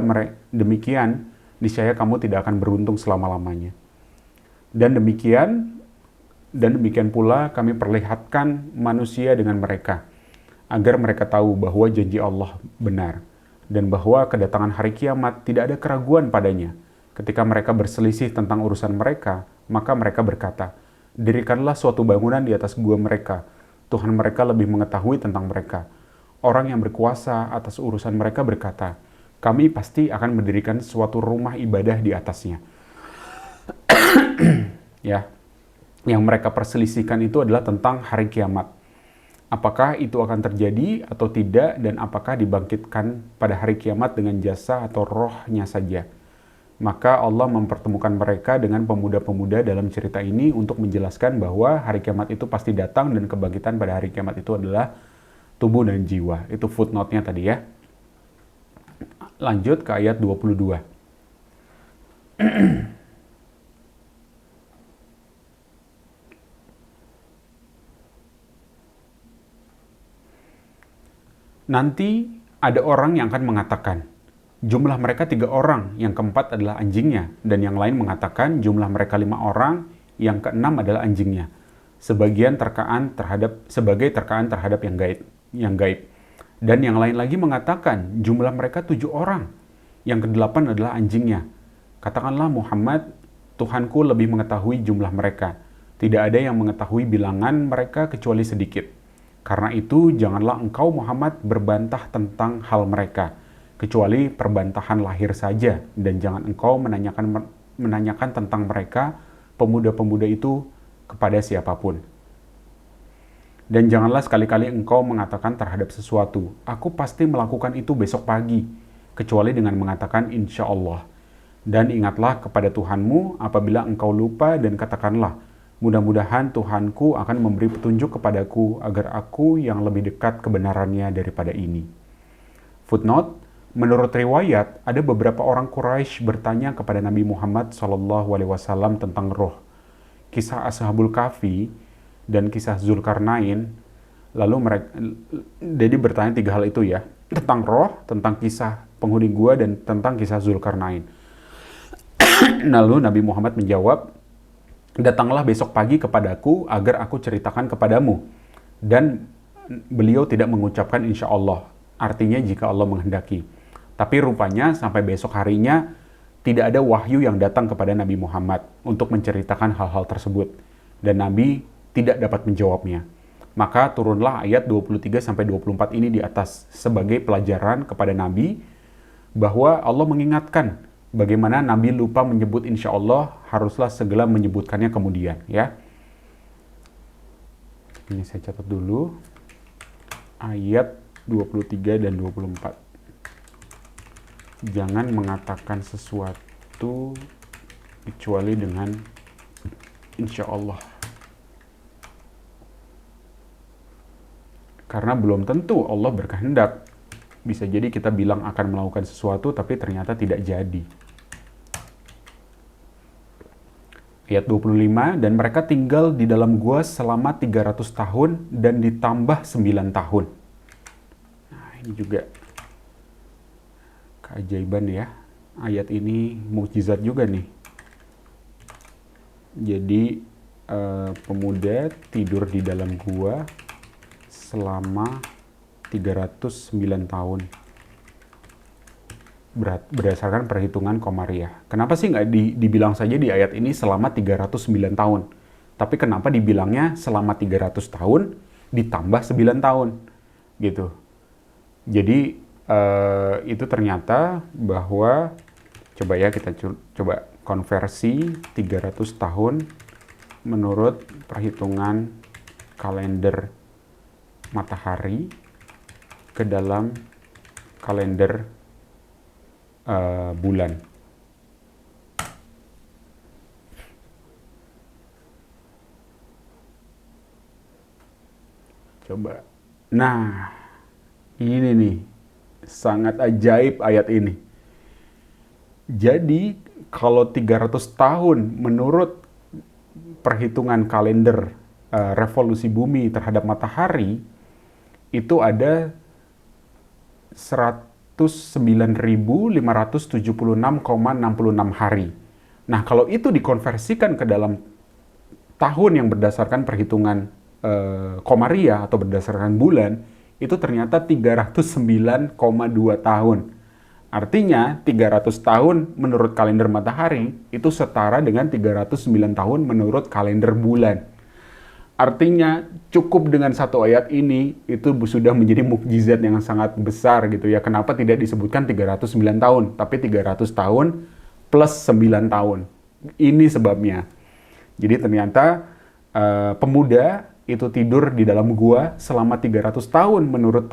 S1: demikian, niscaya kamu tidak akan beruntung selama-lamanya. Dan demikian pula kami perlihatkan manusia dengan mereka, agar mereka tahu bahwa janji Allah benar, dan bahwa kedatangan hari kiamat tidak ada keraguan padanya. Ketika mereka berselisih tentang urusan mereka, maka mereka berkata, "Dirikanlah suatu bangunan di atas gua mereka. Tuhan mereka lebih mengetahui tentang mereka." Orang yang berkuasa atas urusan mereka berkata, "Kami pasti akan mendirikan suatu rumah ibadah di atasnya." Ya, yang mereka perselisihkan itu adalah tentang hari kiamat. Apakah itu akan terjadi atau tidak, dan apakah dibangkitkan pada hari kiamat dengan jasa atau rohnya saja. Maka Allah mempertemukan mereka dengan pemuda-pemuda dalam cerita ini untuk menjelaskan bahwa hari kiamat itu pasti datang, dan kebangkitan pada hari kiamat itu adalah tubuh dan jiwa. Itu footnote-nya tadi ya. Lanjut ke ayat 22. Nanti ada orang yang akan mengatakan, jumlah mereka 3 orang, yang keempat adalah anjingnya, dan yang lain mengatakan jumlah mereka 5 orang, yang keenam adalah anjingnya. Sebagai terkaan terhadap yang gaib. Dan yang lain lagi mengatakan jumlah mereka 7 orang, yang kedelapan adalah anjingnya. Katakanlah Muhammad, Tuhanku lebih mengetahui jumlah mereka. Tidak ada yang mengetahui bilangan mereka kecuali sedikit. Karena itu janganlah engkau Muhammad berbantah tentang hal mereka, kecuali perbantahan lahir saja, dan jangan engkau menanyakan tentang mereka, pemuda-pemuda itu, kepada siapapun. Dan janganlah sekali-kali engkau mengatakan terhadap sesuatu, "Aku pasti melakukan itu besok pagi," kecuali dengan mengatakan insya Allah. Dan ingatlah kepada Tuhanmu apabila engkau lupa, dan katakanlah, "Mudah-mudahan Tuhanku akan memberi petunjuk kepadaku agar aku yang lebih dekat kebenarannya daripada ini." Footnote, menurut riwayat, ada beberapa orang Quraisy bertanya kepada Nabi Muhammad SAW tentang roh. Kisah Ashabul Kahfi dan kisah Zulkarnain, lalu mereka jadi bertanya 3 hal itu ya, tentang roh, tentang kisah penghuni gua, dan tentang kisah Zulkarnain. Lalu Nabi Muhammad menjawab, "Datanglah besok pagi kepadaku agar aku ceritakan kepadamu." Dan beliau tidak mengucapkan insya Allah. artinya jika Allah menghendaki. Tapi rupanya sampai besok harinya tidak ada wahyu yang datang kepada Nabi Muhammad untuk menceritakan hal-hal tersebut. Dan Nabi tidak dapat menjawabnya. Maka turunlah ayat 23-24 ini di atas sebagai pelajaran kepada Nabi bahwa Allah mengingatkan bagaimana Nabi lupa menyebut insya Allah, haruslah segera menyebutkannya kemudian. Ya. Ini saya catat dulu. Ayat 23 dan 24. Jangan mengatakan sesuatu kecuali dengan insya Allah. Karena belum tentu Allah berkehendak. Bisa jadi kita bilang akan melakukan sesuatu tapi ternyata tidak jadi. Ayat 25, dan mereka tinggal di dalam gua selama 300 tahun dan ditambah 9 tahun. Nah, ini juga keajaiban ya. Ayat ini mukjizat juga nih. Jadi pemuda tidur di dalam gua selama 309 tahun berdasarkan perhitungan Komariah. Kenapa sih nggak dibilang saja di ayat ini selama 309 tahun? Tapi kenapa dibilangnya selama 300 tahun ditambah 9 tahun? Gitu. Jadi itu ternyata bahwa, coba ya kita coba konversi 300 tahun menurut perhitungan kalender matahari ke dalam kalender bulan. Coba. Nah, ini nih, sangat ajaib ayat ini. Jadi, kalau 300 tahun menurut perhitungan kalender revolusi bumi terhadap matahari, itu ada 109.576,66 hari. Nah, kalau itu dikonversikan ke dalam tahun yang berdasarkan perhitungan Komariah atau berdasarkan bulan, itu ternyata 309,2 tahun. Artinya 300 tahun menurut kalender matahari itu setara dengan 309 tahun menurut kalender bulan. Artinya cukup dengan satu ayat ini itu sudah menjadi mukjizat yang sangat besar gitu ya. Kenapa tidak disebutkan 309 tahun, tapi 300 tahun plus 9 tahun. Ini sebabnya. Jadi ternyata pemuda itu tidur di dalam gua selama 300 tahun menurut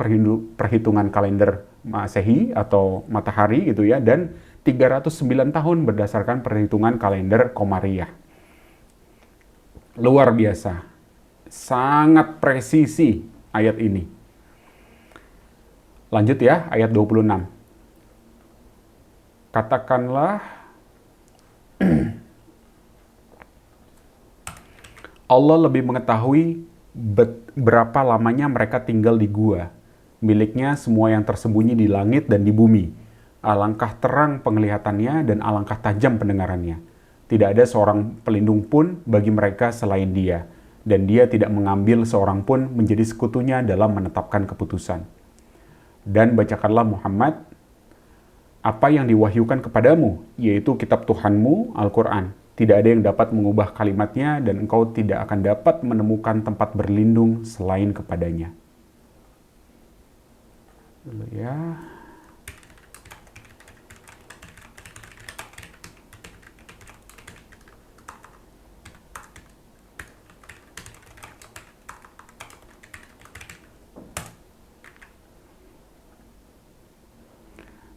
S1: perhitungan kalender Masehi atau matahari gitu ya, dan 309 tahun berdasarkan perhitungan kalender Komariah. Luar biasa. Sangat presisi ayat ini. Lanjut ya, ayat 26. Katakanlah Allah lebih mengetahui berapa lamanya mereka tinggal di gua. Miliknya semua yang tersembunyi di langit dan di bumi. Alangkah terang penglihatannya dan alangkah tajam pendengarannya. Tidak ada seorang pelindung pun bagi mereka selain Dia. Dan Dia tidak mengambil seorang pun menjadi sekutunya dalam menetapkan keputusan. Dan bacakanlah Muhammad apa yang diwahyukan kepadamu, yaitu kitab Tuhanmu, Al-Quran. Tidak ada yang dapat mengubah kalimatnya dan engkau tidak akan dapat menemukan tempat berlindung selain kepadanya. Dulu ya.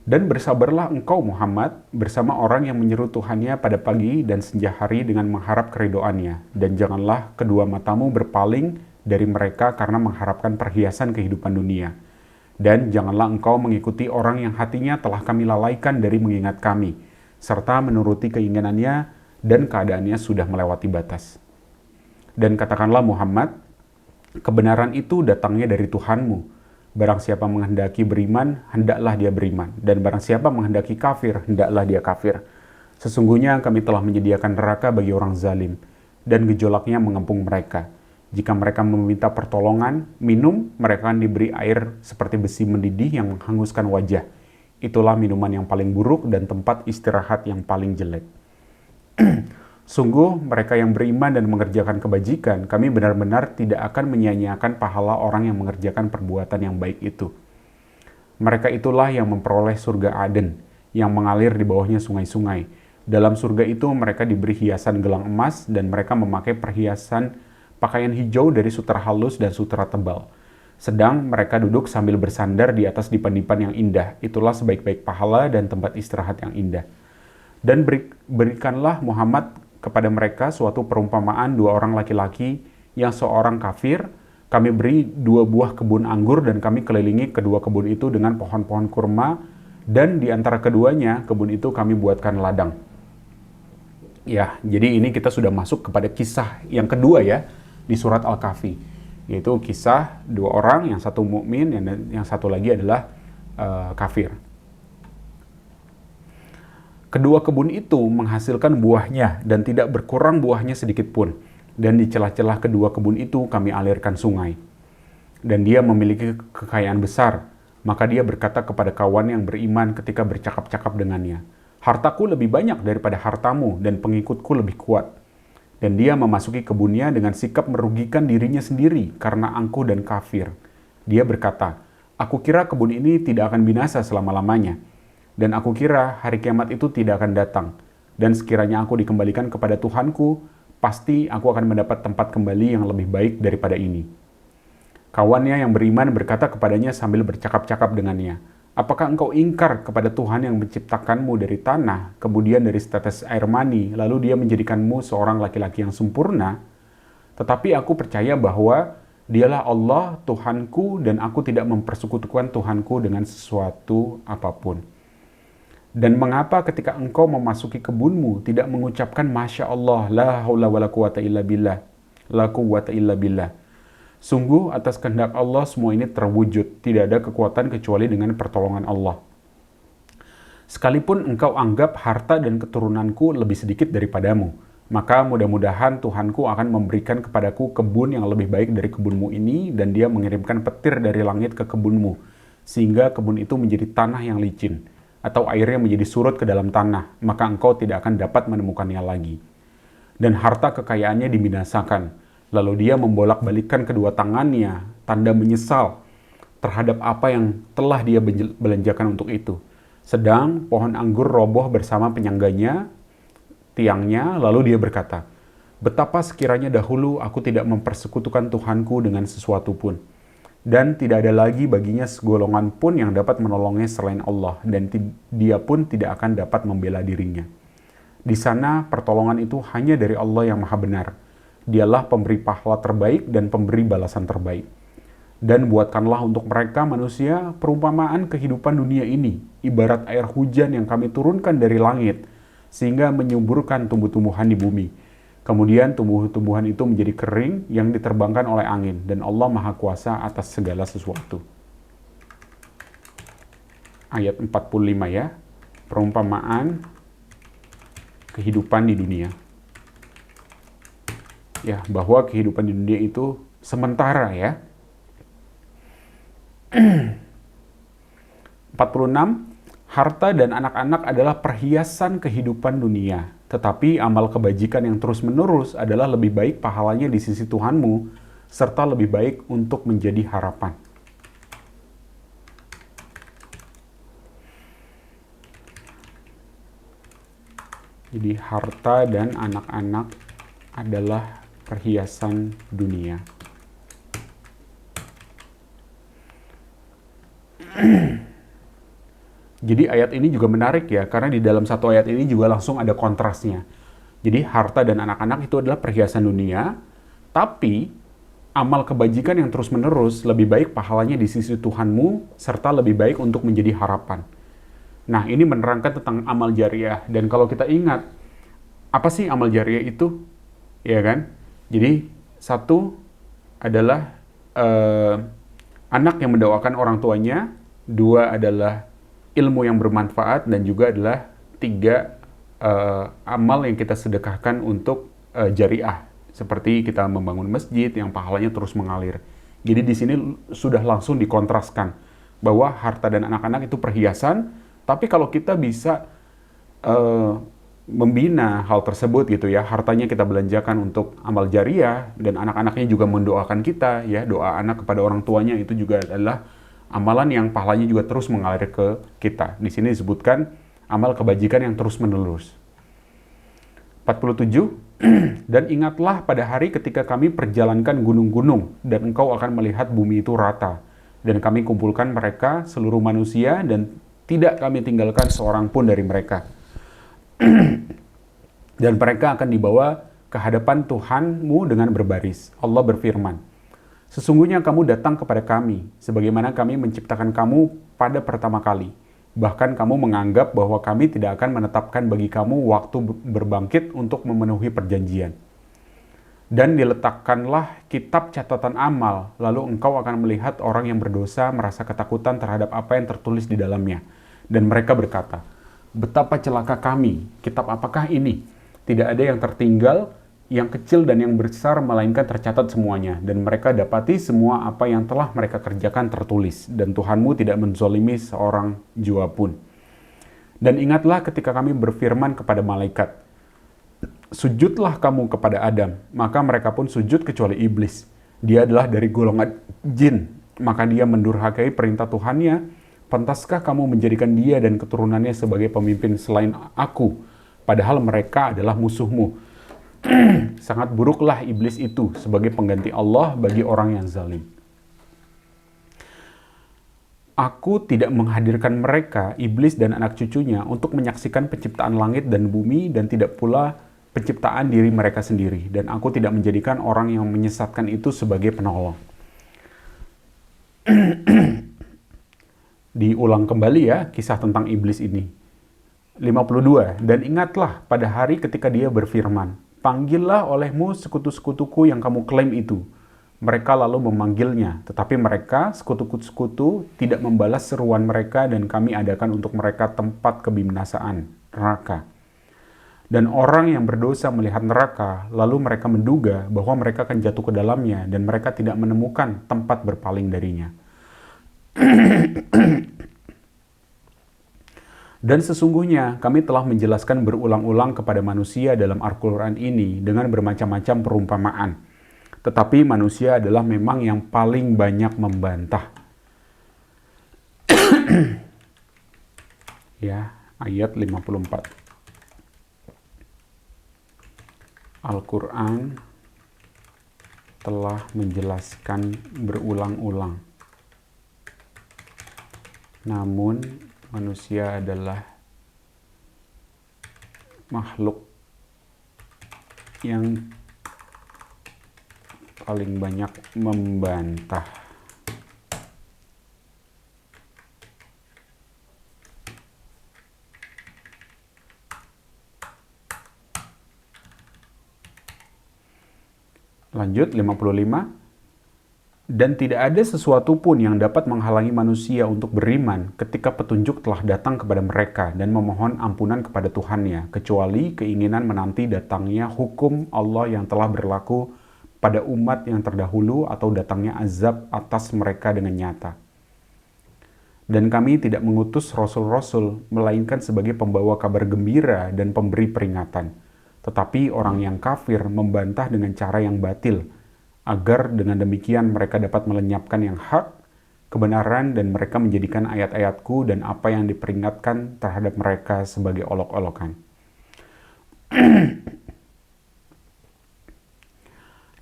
S1: Dan bersabarlah engkau Muhammad bersama orang yang menyeru Tuhannya pada pagi dan senja hari dengan mengharap keridoannya. Dan janganlah kedua matamu berpaling dari mereka karena mengharapkan perhiasan kehidupan dunia. Dan janganlah engkau mengikuti orang yang hatinya telah kami lalaikan dari mengingat kami, serta menuruti keinginannya dan keadaannya sudah melewati batas. Dan katakanlah Muhammad, kebenaran itu datangnya dari Tuhanmu. Barang siapa menghendaki beriman, hendaklah dia beriman. Dan barang siapa menghendaki kafir, hendaklah dia kafir. Sesungguhnya kami telah menyediakan neraka bagi orang zalim, dan gejolaknya mengepung mereka. Jika mereka meminta pertolongan, minum, mereka akan diberi air seperti besi mendidih yang menghanguskan wajah. Itulah minuman yang paling buruk dan tempat istirahat yang paling jelek. Sungguh, mereka yang beriman dan mengerjakan kebajikan, kami benar-benar tidak akan menyia-nyiakan pahala orang yang mengerjakan perbuatan yang baik itu. Mereka itulah yang memperoleh surga Aden, yang mengalir di bawahnya sungai-sungai. Dalam surga itu mereka diberi hiasan gelang emas dan mereka memakai perhiasan pakaian hijau dari sutera halus dan sutera tebal. Sedang mereka duduk sambil bersandar di atas dipan-dipan yang indah. Itulah sebaik-baik pahala dan tempat istirahat yang indah. Dan berikanlah Muhammad kepada mereka suatu perumpamaan dua orang laki-laki yang seorang kafir. Kami beri 2 buah kebun anggur dan kami kelilingi kedua kebun itu dengan pohon-pohon kurma, dan di antara keduanya kebun itu kami buatkan ladang. Ya, jadi ini kita sudah masuk kepada kisah yang kedua ya di surat Al-Kahfi, yaitu kisah 2 orang, yang satu mukmin, yang satu lagi adalah kafir. Kedua kebun itu menghasilkan buahnya dan tidak berkurang buahnya sedikit pun. Dan di celah-celah kedua kebun itu kami alirkan sungai. Dan dia memiliki kekayaan besar. Maka dia berkata kepada kawan yang beriman ketika bercakap-cakap dengannya, "Hartaku lebih banyak daripada hartamu dan pengikutku lebih kuat." Dan dia memasuki kebunnya dengan sikap merugikan dirinya sendiri karena angkuh dan kafir. Dia berkata, "Aku kira kebun ini tidak akan binasa selama-lamanya. Dan aku kira hari kiamat itu tidak akan datang. Dan sekiranya aku dikembalikan kepada Tuhanku, pasti aku akan mendapat tempat kembali yang lebih baik daripada ini." Kawannya yang beriman berkata kepadanya sambil bercakap-cakap dengannya, "Apakah engkau ingkar kepada Tuhan yang menciptakanmu dari tanah, kemudian dari setetes air mani, lalu dia menjadikanmu seorang laki-laki yang sempurna? Tetapi aku percaya bahwa Dialah Allah, Tuhanku, dan aku tidak mempersekutukan Tuhanku dengan sesuatu apapun. Dan mengapa ketika engkau memasuki kebunmu tidak mengucapkan Masya Allah, la haula wa la quwata illa billah, la quwata illa billah. Sungguh atas kehendak Allah semua ini terwujud, tidak ada kekuatan kecuali dengan pertolongan Allah. Sekalipun engkau anggap harta dan keturunanku lebih sedikit daripadamu, maka mudah-mudahan Tuhanku akan memberikan kepadaku kebun yang lebih baik dari kebunmu ini, dan dia mengirimkan petir dari langit ke kebunmu, sehingga kebun itu menjadi tanah yang licin, atau airnya menjadi surut ke dalam tanah, maka engkau tidak akan dapat menemukannya lagi. Dan harta kekayaannya dibinasakan. Lalu dia membolak-balikkan kedua tangannya, tanda menyesal terhadap apa yang telah dia belanjakan untuk itu. Sedang pohon anggur roboh bersama penyangganya, tiangnya, lalu dia berkata, "Betapa sekiranya dahulu aku tidak mempersekutukan Tuhanku dengan sesuatu pun. Dan tidak ada lagi baginya segolongan pun yang dapat menolongnya selain Allah, dan dia pun tidak akan dapat membela dirinya. Di sana pertolongan itu hanya dari Allah yang maha benar. Dialah pemberi pahala terbaik dan pemberi balasan terbaik. Dan buatkanlah untuk mereka manusia perumpamaan kehidupan dunia ini, ibarat air hujan yang kami turunkan dari langit, sehingga menyuburkan tumbuh-tumbuhan di bumi. Kemudian tumbuh-tumbuhan itu menjadi kering yang diterbangkan oleh angin, dan Allah Maha Kuasa atas segala sesuatu." Ayat 45 ya, perumpamaan kehidupan di dunia. Ya, bahwa kehidupan di dunia itu sementara ya. 46, harta dan anak-anak adalah perhiasan kehidupan dunia, tetapi amal kebajikan yang terus-menerus adalah lebih baik pahalanya di sisi Tuhanmu, serta lebih baik untuk menjadi harapan. Jadi harta dan anak-anak adalah perhiasan dunia. Jadi ayat ini juga menarik ya, karena di dalam satu ayat ini juga langsung ada kontrasnya. Jadi harta dan anak-anak itu adalah perhiasan dunia, tapi amal kebajikan yang terus-menerus lebih baik pahalanya di sisi Tuhanmu, serta lebih baik untuk menjadi harapan. Nah, ini menerangkan tentang amal jariah. Dan kalau kita ingat, apa sih amal jariah itu? Ya kan? Jadi, satu adalah anak yang mendoakan orang tuanya, 2 adalah ilmu yang bermanfaat, dan juga adalah 3 amal yang kita sedekahkan untuk jariah, Seperti kita membangun masjid yang pahalanya terus mengalir. Jadi di sini sudah langsung dikontraskan bahwa harta dan anak-anak itu perhiasan, tapi kalau kita bisa membina hal tersebut gitu ya, hartanya kita belanjakan untuk amal jariah dan anak-anaknya juga mendoakan kita ya, doa anak kepada orang tuanya itu juga adalah amalan yang pahalanya juga terus mengalir ke kita. Di sini disebutkan amal kebajikan yang terus menerus. 47. Dan ingatlah pada hari ketika kami perjalankan gunung-gunung dan engkau akan melihat bumi itu rata dan kami kumpulkan mereka seluruh manusia dan tidak kami tinggalkan seorang pun dari mereka. Dan mereka akan dibawa ke hadapan Tuhanmu dengan berbaris. Allah berfirman, sesungguhnya kamu datang kepada kami, sebagaimana kami menciptakan kamu pada pertama kali. Bahkan kamu menganggap bahwa kami tidak akan menetapkan bagi kamu waktu berbangkit untuk memenuhi perjanjian. Dan diletakkanlah kitab catatan amal, lalu engkau akan melihat orang yang berdosa merasa ketakutan terhadap apa yang tertulis di dalamnya. Dan mereka berkata, betapa celaka kami, kitab apakah ini? Tidak ada yang tertinggal, yang kecil dan yang besar, melainkan tercatat semuanya. Dan mereka dapati semua apa yang telah mereka kerjakan tertulis. Dan Tuhanmu tidak menzolimi seorang jua pun. Dan ingatlah ketika kami berfirman kepada malaikat, sujudlah kamu kepada Adam. Maka mereka pun sujud kecuali iblis. Dia adalah dari golongan jin. Maka dia mendurhakai perintah Tuhannya. Pantaskah kamu menjadikan dia dan keturunannya sebagai pemimpin selain aku? Padahal mereka adalah musuhmu. Sangat buruklah iblis itu sebagai pengganti Allah bagi orang yang zalim. Aku tidak menghadirkan mereka, iblis dan anak cucunya, untuk menyaksikan penciptaan langit dan bumi dan tidak pula penciptaan diri mereka sendiri. Dan aku tidak menjadikan orang yang menyesatkan itu sebagai penolong. Diulang kembali ya kisah tentang iblis ini. 52. Dan ingatlah pada hari ketika dia berfirman, panggillah olehmu sekutu-sekutuku yang kamu klaim itu. Mereka lalu memanggilnya, tetapi mereka, sekutu-sekutu, tidak membalas seruan mereka dan kami adakan untuk mereka tempat kebinasaan, neraka. Dan orang yang berdosa melihat neraka, lalu mereka menduga bahwa mereka akan jatuh ke dalamnya dan mereka tidak menemukan tempat berpaling darinya. Dan sesungguhnya kami telah menjelaskan berulang-ulang kepada manusia dalam Al-Quran ini dengan bermacam-macam perumpamaan. Tetapi manusia adalah memang yang paling banyak membantah. Ya, ayat 54. Al-Quran telah menjelaskan berulang-ulang. Namun manusia adalah makhluk yang paling banyak membantah. Lanjut 55. Dan tidak ada sesuatu pun yang dapat menghalangi manusia untuk beriman ketika petunjuk telah datang kepada mereka dan memohon ampunan kepada Tuhannya, kecuali keinginan menanti datangnya hukum Allah yang telah berlaku pada umat yang terdahulu atau datangnya azab atas mereka dengan nyata. Dan kami tidak mengutus rasul-rasul, melainkan sebagai pembawa kabar gembira dan pemberi peringatan. Tetapi orang yang kafir membantah dengan cara yang batil, agar dengan demikian mereka dapat melenyapkan yang hak, kebenaran, dan mereka menjadikan ayat-ayatku dan apa yang diperingatkan terhadap mereka sebagai olok-olokan.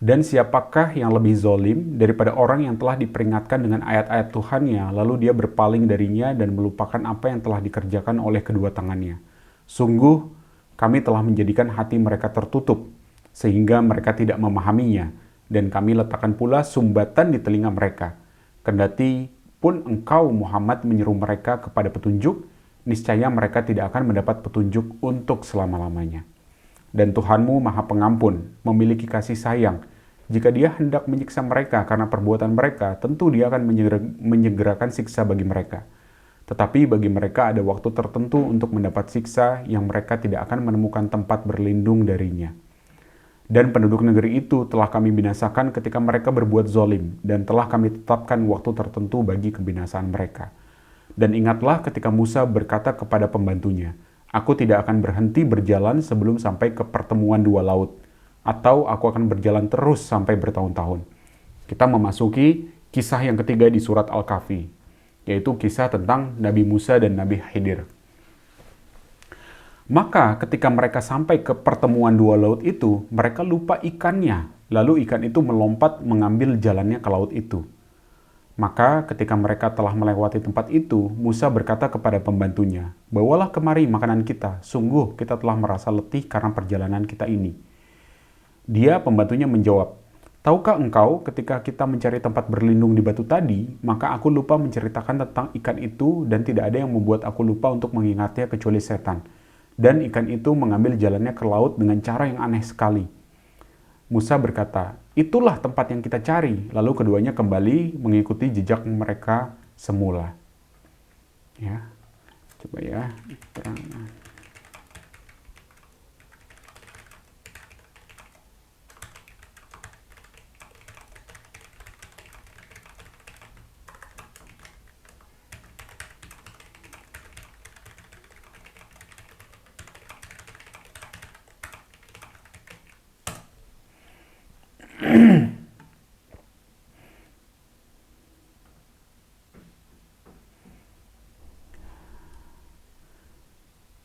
S1: Dan siapakah yang lebih zolim daripada orang yang telah diperingatkan dengan ayat-ayat Tuhannya, lalu dia berpaling darinya dan melupakan apa yang telah dikerjakan oleh kedua tangannya. Sungguh, kami telah menjadikan hati mereka tertutup, sehingga mereka tidak memahaminya, dan kami letakkan pula sumbatan di telinga mereka. Kendati pun engkau Muhammad menyeru mereka kepada petunjuk, niscaya mereka tidak akan mendapat petunjuk untuk selama-lamanya. Dan Tuhanmu Maha Pengampun, memiliki kasih sayang. Jika dia hendak menyiksa mereka karena perbuatan mereka, tentu dia akan menyegerakan siksa bagi mereka. Tetapi bagi mereka ada waktu tertentu untuk mendapat siksa yang mereka tidak akan menemukan tempat berlindung darinya. Dan penduduk negeri itu telah kami binasakan ketika mereka berbuat zolim, dan telah kami tetapkan waktu tertentu bagi kebinasaan mereka. Dan ingatlah ketika Musa berkata kepada pembantunya, aku tidak akan berhenti berjalan sebelum sampai ke pertemuan dua laut, atau aku akan berjalan terus sampai bertahun-tahun. Kita memasuki kisah yang ketiga di surat Al-Kahfi, yaitu kisah tentang Nabi Musa dan Nabi Khidir. Maka ketika mereka sampai ke pertemuan dua laut itu, mereka lupa ikannya. Lalu ikan itu melompat mengambil jalannya ke laut itu. Maka ketika mereka telah melewati tempat itu, Musa berkata kepada pembantunya, bawalah kemari makanan kita, sungguh kita telah merasa letih karena perjalanan kita ini. Dia, pembantunya, menjawab, tahukah engkau ketika kita mencari tempat berlindung di batu tadi, maka aku lupa menceritakan tentang ikan itu dan tidak ada yang membuat aku lupa untuk mengingatnya kecuali setan. Dan ikan itu mengambil jalannya ke laut dengan cara yang aneh sekali. Musa berkata, itulah tempat yang kita cari. Lalu keduanya kembali mengikuti jejak mereka semula. Ya, coba ya.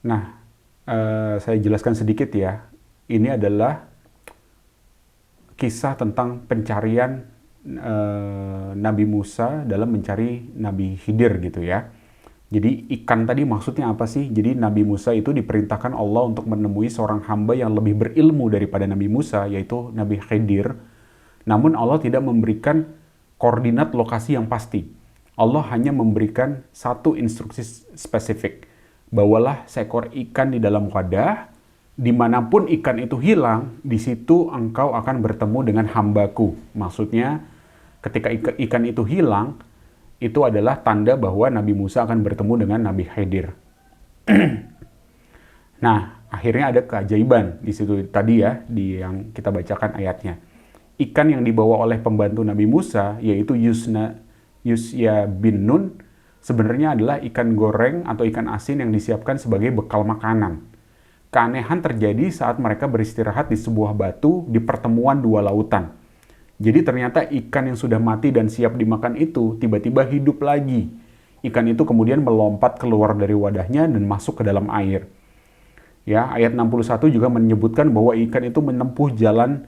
S1: Nah, saya jelaskan sedikit ya. Ini adalah kisah tentang pencarian Nabi Musa dalam mencari Nabi Khidir gitu ya. Jadi ikan tadi maksudnya apa sih? Jadi Nabi Musa itu diperintahkan Allah untuk menemui seorang hamba yang lebih berilmu daripada Nabi Musa, yaitu Nabi Khidir. Namun Allah tidak memberikan koordinat lokasi yang pasti. Allah hanya memberikan satu instruksi spesifik. Bawalah seekor ikan di dalam wadah, dimanapun ikan itu hilang, di situ engkau akan bertemu dengan hambaku. Maksudnya, ketika ikan itu hilang, itu adalah tanda bahwa Nabi Musa akan bertemu dengan Nabi Khidir. Nah, akhirnya ada keajaiban di situ tadi ya, di yang kita bacakan ayatnya. Ikan yang dibawa oleh pembantu Nabi Musa, yaitu Yusya bin Nun, sebenarnya adalah ikan goreng atau ikan asin yang disiapkan sebagai bekal makanan. Keanehan terjadi saat mereka beristirahat di sebuah batu di pertemuan dua lautan. Jadi ternyata ikan yang sudah mati dan siap dimakan itu tiba-tiba hidup lagi. Ikan itu kemudian melompat keluar dari wadahnya dan masuk ke dalam air. Ya, ayat 61 juga menyebutkan bahwa ikan itu menempuh jalan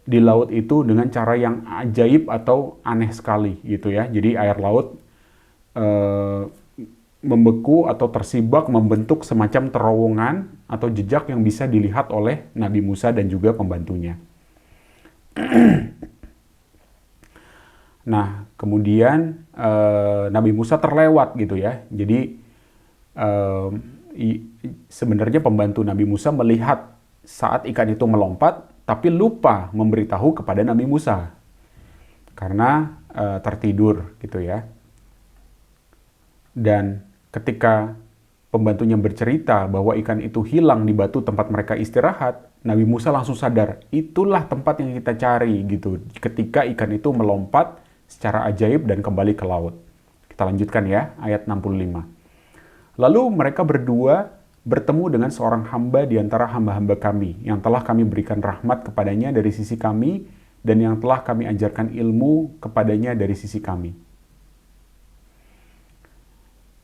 S1: di laut itu dengan cara yang ajaib atau aneh sekali gitu ya. Jadi air laut membeku atau tersibak membentuk semacam terowongan atau jejak yang bisa dilihat oleh Nabi Musa dan juga pembantunya. Nah, kemudian Nabi Musa terlewat gitu ya. Jadi sebenarnya pembantu Nabi Musa melihat saat ikan itu melompat, tapi lupa memberitahu kepada Nabi Musa karena tertidur gitu ya. Dan ketika pembantunya bercerita bahwa ikan itu hilang di batu tempat mereka istirahat, Nabi Musa langsung sadar, itulah tempat yang kita cari gitu. Ketika ikan itu melompat secara ajaib dan kembali ke laut. Kita lanjutkan ya, ayat 65. Lalu mereka berdua bertemu dengan seorang hamba di antara hamba-hamba kami, yang telah kami berikan rahmat kepadanya dari sisi kami, dan yang telah kami ajarkan ilmu kepadanya dari sisi kami.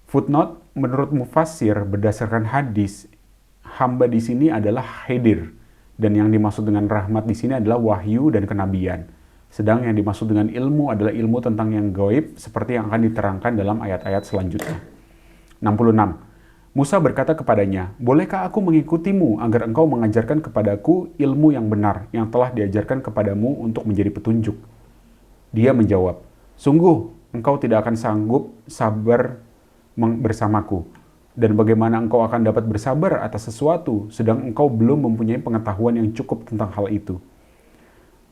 S1: Footnote, menurut mufassir berdasarkan hadis, hamba di sini adalah Khidir, dan yang dimaksud dengan rahmat di sini adalah wahyu dan kenabian. Sedang yang dimaksud dengan ilmu adalah ilmu tentang yang gaib, seperti yang akan diterangkan dalam ayat-ayat selanjutnya. 66. Musa berkata kepadanya, bolehkah aku mengikutimu agar engkau mengajarkan kepadaku ilmu yang benar, yang telah diajarkan kepadamu untuk menjadi petunjuk? Dia menjawab, sungguh engkau tidak akan sanggup sabar bersamaku. Dan bagaimana engkau akan dapat bersabar atas sesuatu, sedang engkau belum mempunyai pengetahuan yang cukup tentang hal itu.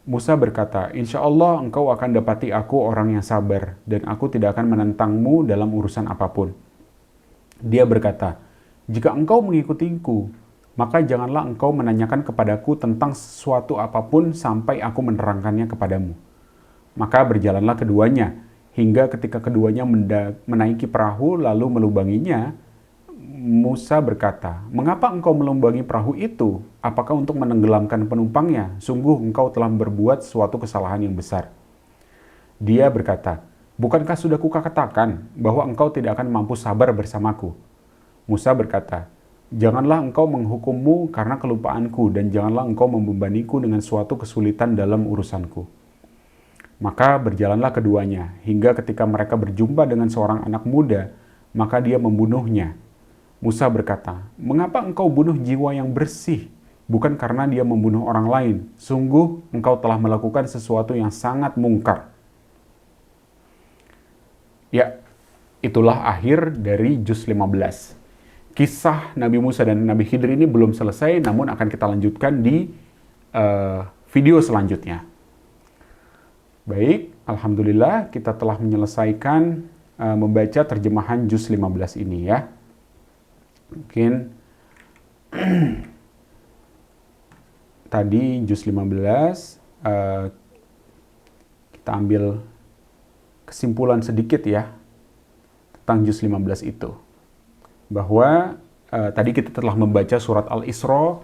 S1: Musa berkata, insya Allah engkau akan dapati aku orang yang sabar, dan aku tidak akan menentangmu dalam urusan apapun. Dia berkata, jika engkau mengikutiku, maka janganlah engkau menanyakan kepadaku tentang sesuatu apapun sampai aku menerangkannya kepadamu. Maka berjalanlah keduanya, hingga ketika keduanya menaiki perahu lalu melubanginya. Musa berkata, "Mengapa engkau melubangi perahu itu? Apakah untuk menenggelamkan penumpangnya? Sungguh engkau telah berbuat suatu kesalahan yang besar." Dia berkata, "Bukankah sudah kukatakan bahwa engkau tidak akan mampu sabar bersamaku?" Musa berkata, "Janganlah engkau menghukummu karena kelupaanku, dan janganlah engkau membebaniku dengan suatu kesulitan dalam urusanku." Maka berjalanlah keduanya, hingga ketika mereka berjumpa dengan seorang anak muda, maka dia membunuhnya. Musa berkata, "Mengapa engkau bunuh jiwa yang bersih? Bukan karena dia membunuh orang lain. Sungguh engkau telah melakukan sesuatu yang sangat mungkar." Ya, itulah akhir dari juz 15. Kisah Nabi Musa dan Nabi Khidir ini belum selesai, namun akan kita lanjutkan di video selanjutnya. Baik, alhamdulillah kita telah menyelesaikan membaca terjemahan juz 15 ini ya. Mungkin tadi juz 15 kita ambil kesimpulan sedikit ya tentang juz 15 itu. Bahwa tadi kita telah membaca surat Al-Isra,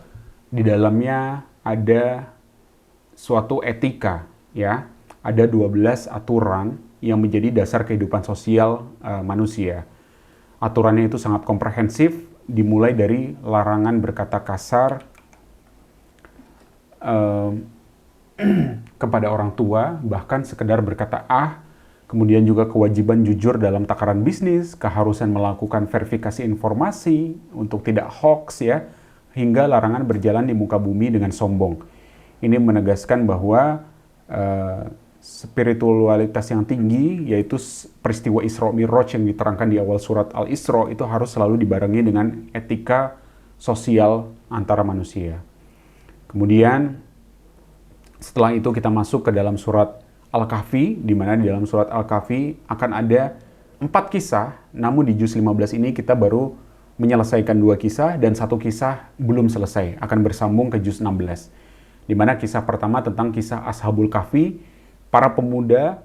S1: di dalamnya ada suatu etika ya, ada 12 aturan yang menjadi dasar kehidupan sosial manusia. Aturannya itu sangat komprehensif, dimulai dari larangan berkata kasar kepada orang tua, bahkan sekedar berkata kemudian juga kewajiban jujur dalam takaran bisnis, keharusan melakukan verifikasi informasi untuk tidak hoax ya, hingga larangan berjalan di muka bumi dengan sombong. Ini menegaskan bahwa spiritualitas yang tinggi, yaitu peristiwa Isra Mi'raj yang diterangkan di awal surat Al-Isra, itu harus selalu dibarengi dengan etika sosial antara manusia. Kemudian setelah itu kita masuk ke dalam surat Al-Kahfi, di mana di dalam surat Al-Kahfi akan ada 4 kisah, namun di juz 15 ini kita baru menyelesaikan 2 kisah dan 1 kisah belum selesai, akan bersambung ke juz 16. Di mana kisah pertama tentang kisah Ashabul Kahfi, para pemuda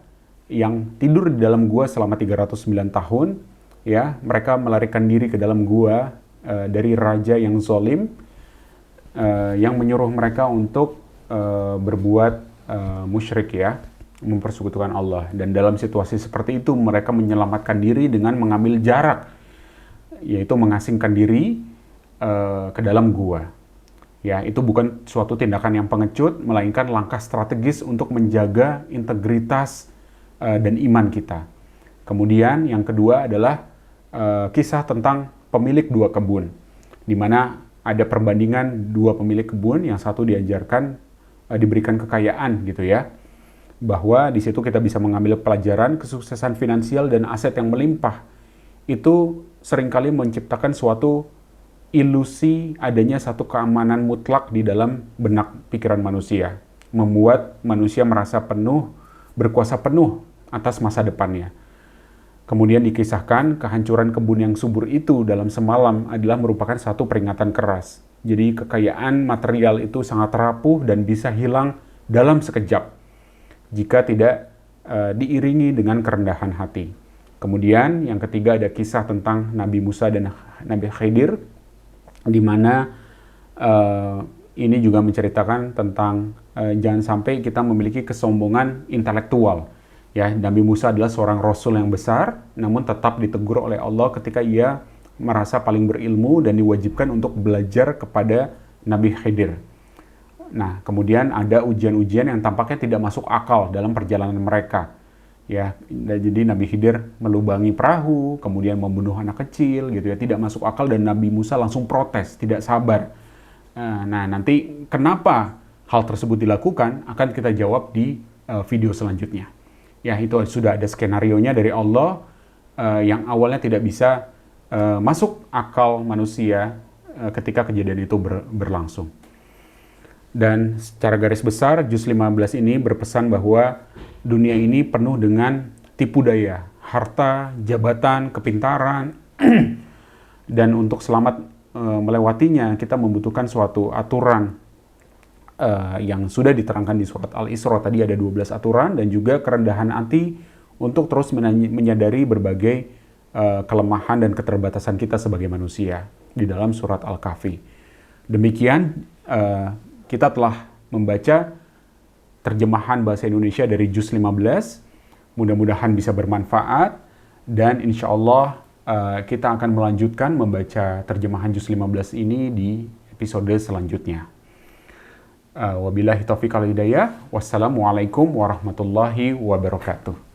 S1: yang tidur di dalam gua selama 309 tahun, ya, mereka melarikan diri ke dalam gua dari raja yang zalim, yang menyuruh mereka untuk berbuat musyrik ya, mempersekutukan Allah. Dan dalam situasi seperti itu mereka menyelamatkan diri dengan mengambil jarak, yaitu mengasingkan diri ke dalam gua. Ya, itu bukan suatu tindakan yang pengecut, melainkan langkah strategis untuk menjaga integritas dan iman kita. Kemudian yang kedua adalah kisah tentang pemilik 2 kebun, di mana ada perbandingan 2 pemilik kebun, yang satu diajarkan diberikan kekayaan gitu ya, bahwa di situ kita bisa mengambil pelajaran kesuksesan finansial dan aset yang melimpah. Itu seringkali menciptakan suatu ilusi adanya satu keamanan mutlak di dalam benak pikiran manusia, membuat manusia merasa berkuasa penuh atas masa depannya. Kemudian dikisahkan kehancuran kebun yang subur itu dalam semalam adalah merupakan satu peringatan keras. Jadi kekayaan material itu sangat rapuh dan bisa hilang dalam sekejap jika tidak diiringi dengan kerendahan hati. Kemudian yang ketiga ada kisah tentang Nabi Musa dan Nabi Khidir, di mana ini juga menceritakan tentang jangan sampai kita memiliki kesombongan intelektual. Ya, Nabi Musa adalah seorang rasul yang besar, namun tetap ditegur oleh Allah ketika ia merasa paling berilmu dan diwajibkan untuk belajar kepada Nabi Khidir. Nah, kemudian ada ujian-ujian yang tampaknya tidak masuk akal dalam perjalanan mereka. Ya, jadi Nabi Khidir melubangi perahu, kemudian membunuh anak kecil, gitu ya, tidak masuk akal, dan Nabi Musa langsung protes, tidak sabar. Nah, nanti kenapa hal tersebut dilakukan akan kita jawab di video selanjutnya. Ya, itu sudah ada skenarionya dari Allah yang awalnya tidak bisa masuk akal manusia ketika kejadian itu berlangsung. Dan secara garis besar, juz 15 ini berpesan bahwa dunia ini penuh dengan tipu daya, harta, jabatan, kepintaran, dan untuk selamat melewatinya kita membutuhkan suatu aturan yang sudah diterangkan di surat Al-Isra. Tadi ada 12 aturan dan juga kerendahan hati untuk terus menyadari berbagai kelemahan dan keterbatasan kita sebagai manusia di dalam surat Al-Kahfi. Demikian kita telah membaca terjemahan bahasa Indonesia dari juz 15. Mudah-mudahan bisa bermanfaat dan insya Allah kita akan melanjutkan membaca terjemahan juz 15 ini di episode selanjutnya. Wabillahi taufiq wal hidayah. Wassalamualaikum warahmatullahi wabarakatuh.